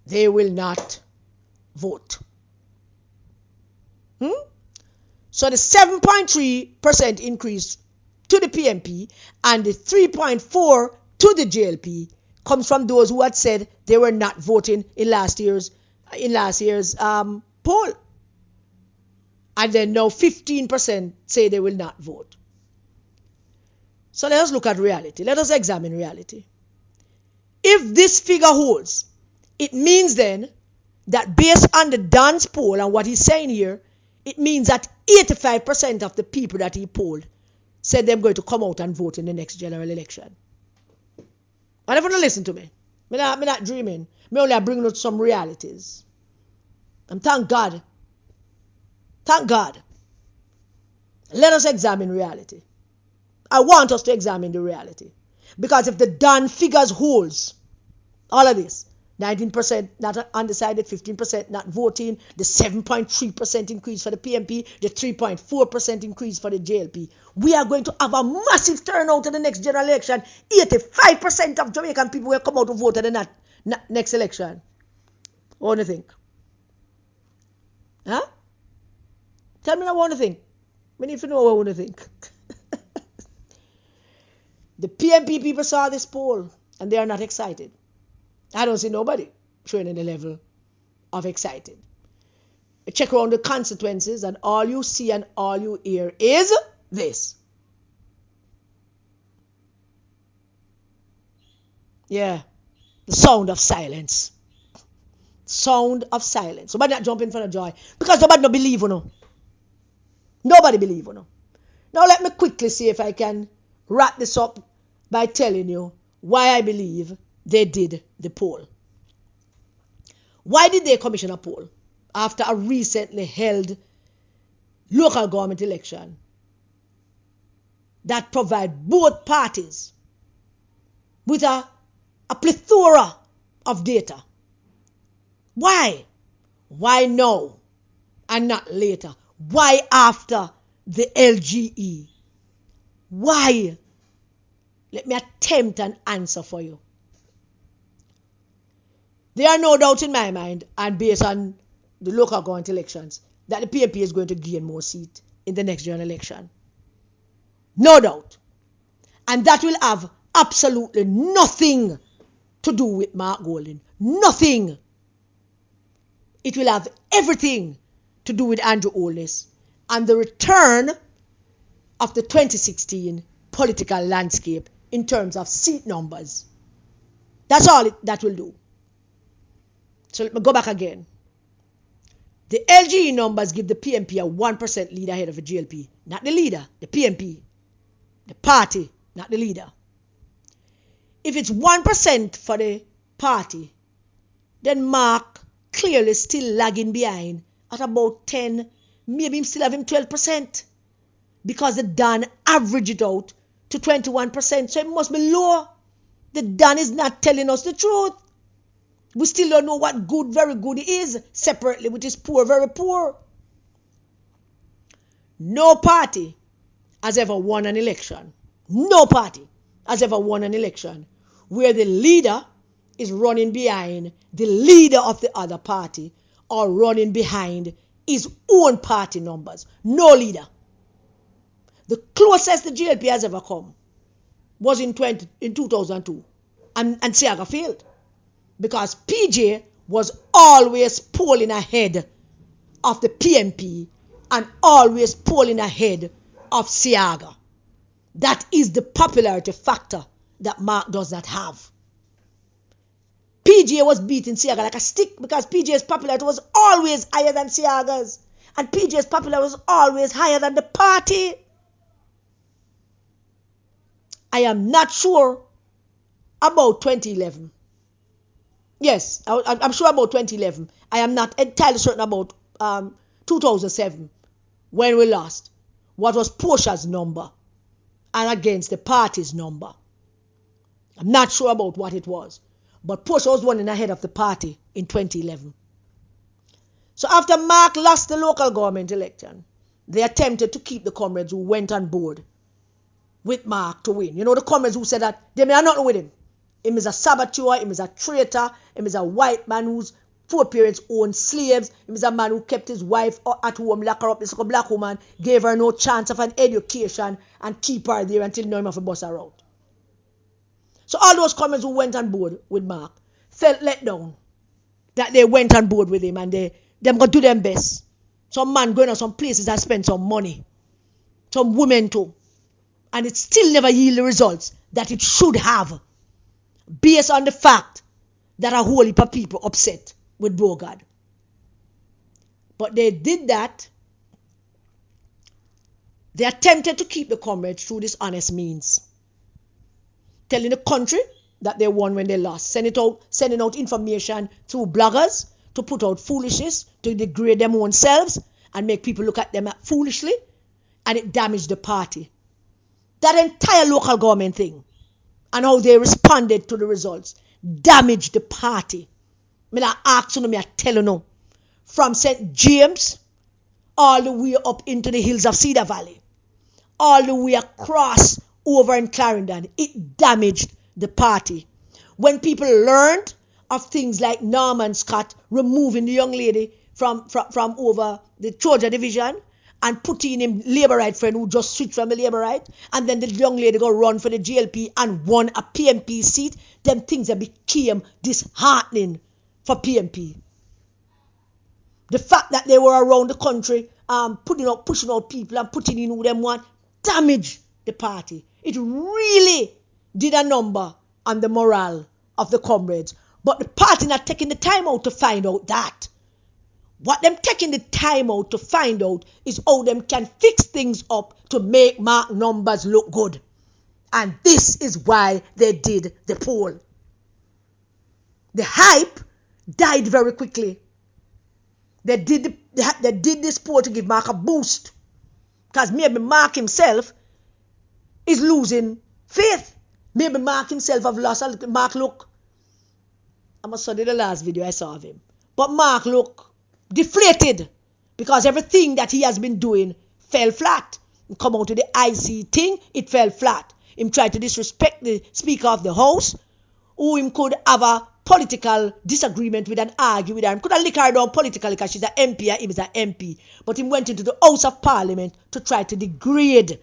they will not vote. So the 7.3% increase to the PMP and the 3.4% to the JLP comes from those who had said they were not voting in last year's poll. And then now 15% say they will not vote. So let us look at reality. Let us examine reality. If this figure holds, it means then that based on the Dan's poll and what he's saying here, it means that 85% of the people that he polled said they're going to come out and vote in the next general election. I never listen to me. I'm not dreaming. Me only bring out some realities. And thank God. Thank God. Let us examine reality. I want us to examine the reality. Because if the Dan figures holds, all of this, 19% not undecided, 15% not voting, the 7.3% increase for the PMP, the 3.4% increase for the JLP, we are going to have a massive turnout in the next general election. 85% of Jamaican people will come out to vote in the next election. What do you think? Huh? Tell me what you think. I need to know what you want to think. The PMP people saw this poll and they are not excited. I don't see nobody showing any level of excited. You check around the consequences and all you see and all you hear is this. Yeah, the sound of silence. Sound of silence. Somebody not jump in front of joy because nobody don't believe you know. Nobody believe you know. Now let me quickly see if I can wrap this up by telling you why I believe they did the poll. Why did they commission a poll after a recently held local government election that provide both parties with a plethora of data Why? Why now and not later? Why after the LGE? Why? Let me attempt an answer for you. There are no doubts in my mind, and based on the local government elections, that the PNP is going to gain more seats in the next general election. No doubt. And that will have absolutely nothing to do with Mark Golding. Nothing. It will have everything to do with Andrew Holness and the return of the 2016 political landscape in terms of seat numbers. That's all that will do. So let me go back again. The LGE numbers give the PNP a 1% lead ahead of the GLP. Not the leader, the PNP. The party, not the leader. If it's 1% for the party, then Mark clearly still lagging behind at about 10, maybe still having 12%. Because the Dan averaged it out to 21%, so it must be lower. The Dan is not telling us the truth. We still don't know what good, very good is separately, which is poor, very poor. No party has ever won an election. No party has ever won an election where the leader is running behind the leader of the other party or running behind his own party numbers. No leader. The closest the GLP has ever come was in 2002, and Siaga failed because PJ was always polling ahead of the PNP and always polling ahead of Siaga. That is the popularity factor that Mark does not have. PJ was beating Siaga like a stick because PJ's popularity was always higher than Siaga's, and PJ's popularity was always higher than the party. I am not sure about 2011. Yes, I'm sure about 2011. I am not entirely certain about 2007 when we lost. What was Portia's number and against the party's number? I'm not sure about what it was. But Portia was running ahead of the party in 2011. So after Mark lost the local government election, they attempted to keep the comrades who went on board with Mark to win. You know, the comrades who said that they are not with him. Him is a saboteur, him is a traitor, him is a white man whose foreparents owned slaves, him is a man who kept his wife at home, lock her up, this black woman, gave her no chance of an education and keep her there until now him have to bust her out. So all those comrades who went on board with Mark felt let down that they went on board with him and them going to do them best. Some man going to some places and spend some money. Some women too. And it still never yield the results that it should have, based on the fact that a whole heap of people upset with Bogard. But they did that. They attempted to keep the comrades through dishonest means, telling the country that they won when they lost, sending out information through bloggers to put out foolishness, to degrade them own selves and make people look at them foolishly, and it damaged the party. That entire local government thing and how they responded to the results damaged the party. I ask you, I tell you now, from St. James all the way up into the hills of Cedar Valley, all the way across over in Clarendon, it damaged the party. When people learned of things like Norman Scott removing the young lady from over the Georgia division and putting him Labour right friend who just switched from the Labour right, and then the young lady go run for the GLP and won a PMP seat, them things that became disheartening for PMP. The fact that they were around the country pushing out people and putting in who them want damaged the party. It really did a number on the morale of the comrades. But the party not taking the time out to find out that. What them taking the time out to find out is how them can fix things up to make Mark numbers look good. And this is why they did the poll. The hype died very quickly. They did this poll to give Mark a boost. Because maybe Mark himself is losing faith. Maybe Mark himself have lost a little. Mark, look, I must show you the last video I saw of him. But Mark look deflated because everything that he has been doing fell flat. He come out to the IC thing, it fell flat. Him tried to disrespect the Speaker of the House, who him could have a political disagreement with and argue with her. Him could have lick her down politically because she's an MP and him is an MP. But him went into the House of Parliament to try to degrade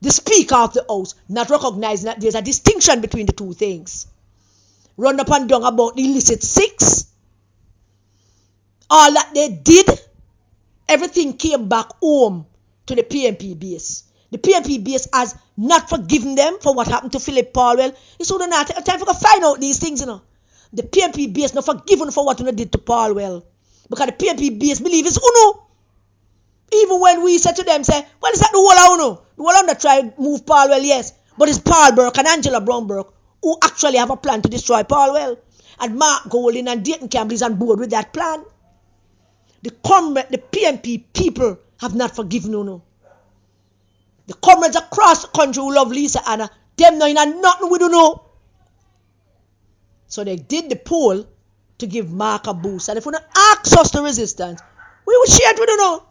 the Speaker of the House, not recognizing that there's a distinction between the two things. Run up and down about the illicit six. All that they did, everything came back home to the PNP base. The PNP base has not forgiven them for what happened to Philip Paulwell. It's only not time for to find out these things, you know. The PNP base not forgiven for what they did to Paulwell. Because the PNP base believe it's Uno. Even when we said to them, say, well, is that the whole of Uno? The whole of them tried to move Paulwell, yes. But it's Paul Burke and Angela Brown Burke who actually have a plan to destroy Paulwell. And Mark Golding and Dayton Campbell is on board with that plan. The PNP people have not forgiven Uno. The comrades across the country who love Lisa Anna, them knowing nothing we don't know. So they did the poll to give Mark a boost. And if we don't ask us to resistance, we will share it, we don't know.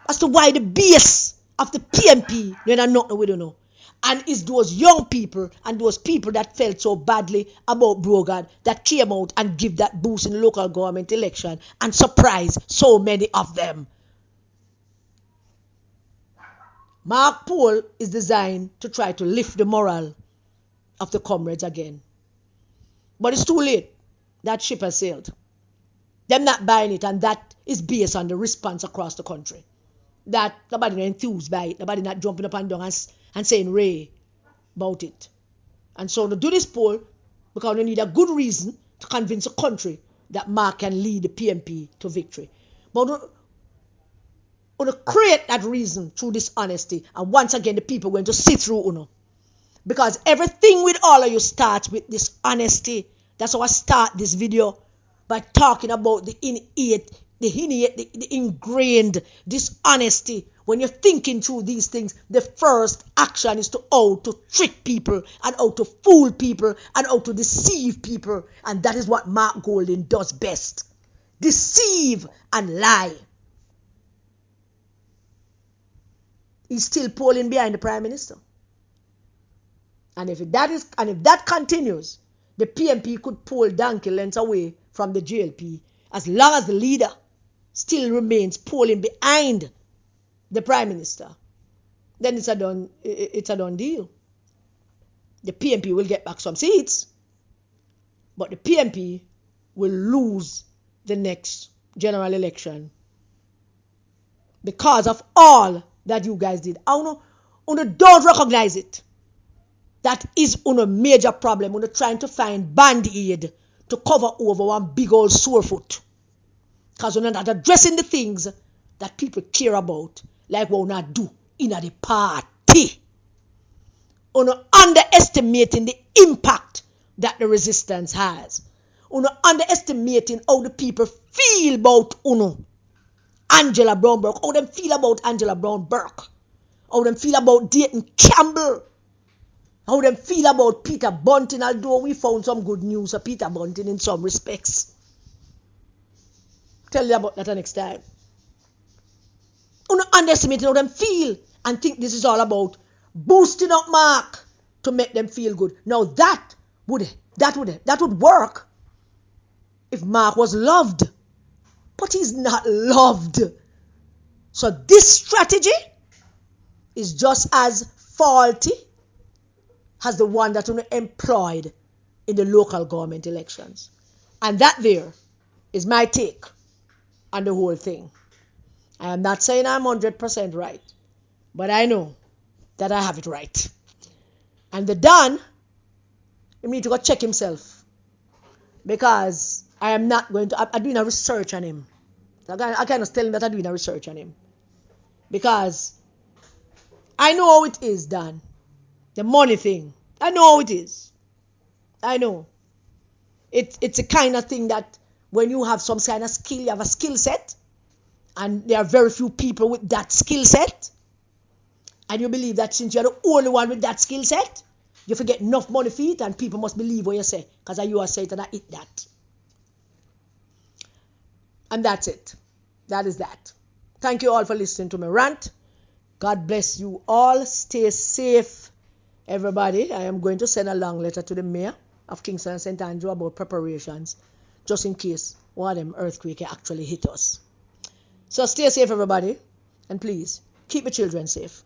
As to why the base of the PNP, they know nothing we don't know. And it's those young people and those people that felt so badly about Brogard that came out and give that boost in the local government election and surprise so many of them. Mark poll is designed to try to lift the morale of the comrades again. But it's too late. That ship has sailed. Them not buying it, and that is based on the response across the country. That nobody not enthused by it. Nobody not jumping up and down and saying Ray about it. And so to do this poll, because we need a good reason to convince the country that Mark can lead the PNP to victory. But to create that reason through dishonesty, and once again the people are going to see through Uno. Because everything with all of you starts with dishonesty. That's how I start this video, by talking about the ingrained dishonesty. When you're thinking through these things, the first action is to how to trick people and how to fool people and how to deceive people. And that is what Mark Golding does best. Deceive and lie. He's still polling behind the Prime Minister. And if that continues, the PNP could pull donkey lengths away from the JLP as long as the leader still remains polling behind the Prime Minister. Then it's a done deal. The PNP will get back some seats, but the PNP will lose the next general election because of all that you guys did. Uno don't recognize it. That is a major problem. Uno trying to find band-aid to cover over one big old sore foot. Because we're not addressing the things that people care about, like what we not do in the party. We're underestimating the impact that the resistance has. We're underestimating how the people feel about Uno. Angela Brown Burke, how them feel about Angela Brown Burke, how them feel about Dayton Campbell, how them feel about Peter Bunting, although we found some good news of Peter Bunting in some respects. Tell you about that next time. Underestimating how them feel and think this is all about boosting up Mark to make them feel good. Now that would work if Mark was loved. But he's not loved. So this strategy is just as faulty as the one that we employed in the local government elections. And that there is my take on the whole thing. I am not saying I'm 100% right, but I know that I have it right. And the Don, he need to go check himself, because I am not going to, I'm doing a research on him. I cannot tell him that I'm doing a research on him. Because I know how it is, Dan. The money thing. I know how it is. I know. It's a kind of thing that when you have some kind of skill, you have a skill set, and there are very few people with that skill set, and you believe that since you're the only one with that skill set, you forget enough money for it, and people must believe what you say, because you are saying it and I eat that. And that's it. That is that. Thank you all for listening to my rant. God bless you all. Stay safe, everybody. I am going to send a long letter to the mayor of Kingston and St. Andrew about preparations, just in case one of them earthquake actually hit us. So stay safe, everybody. And please, keep the children safe.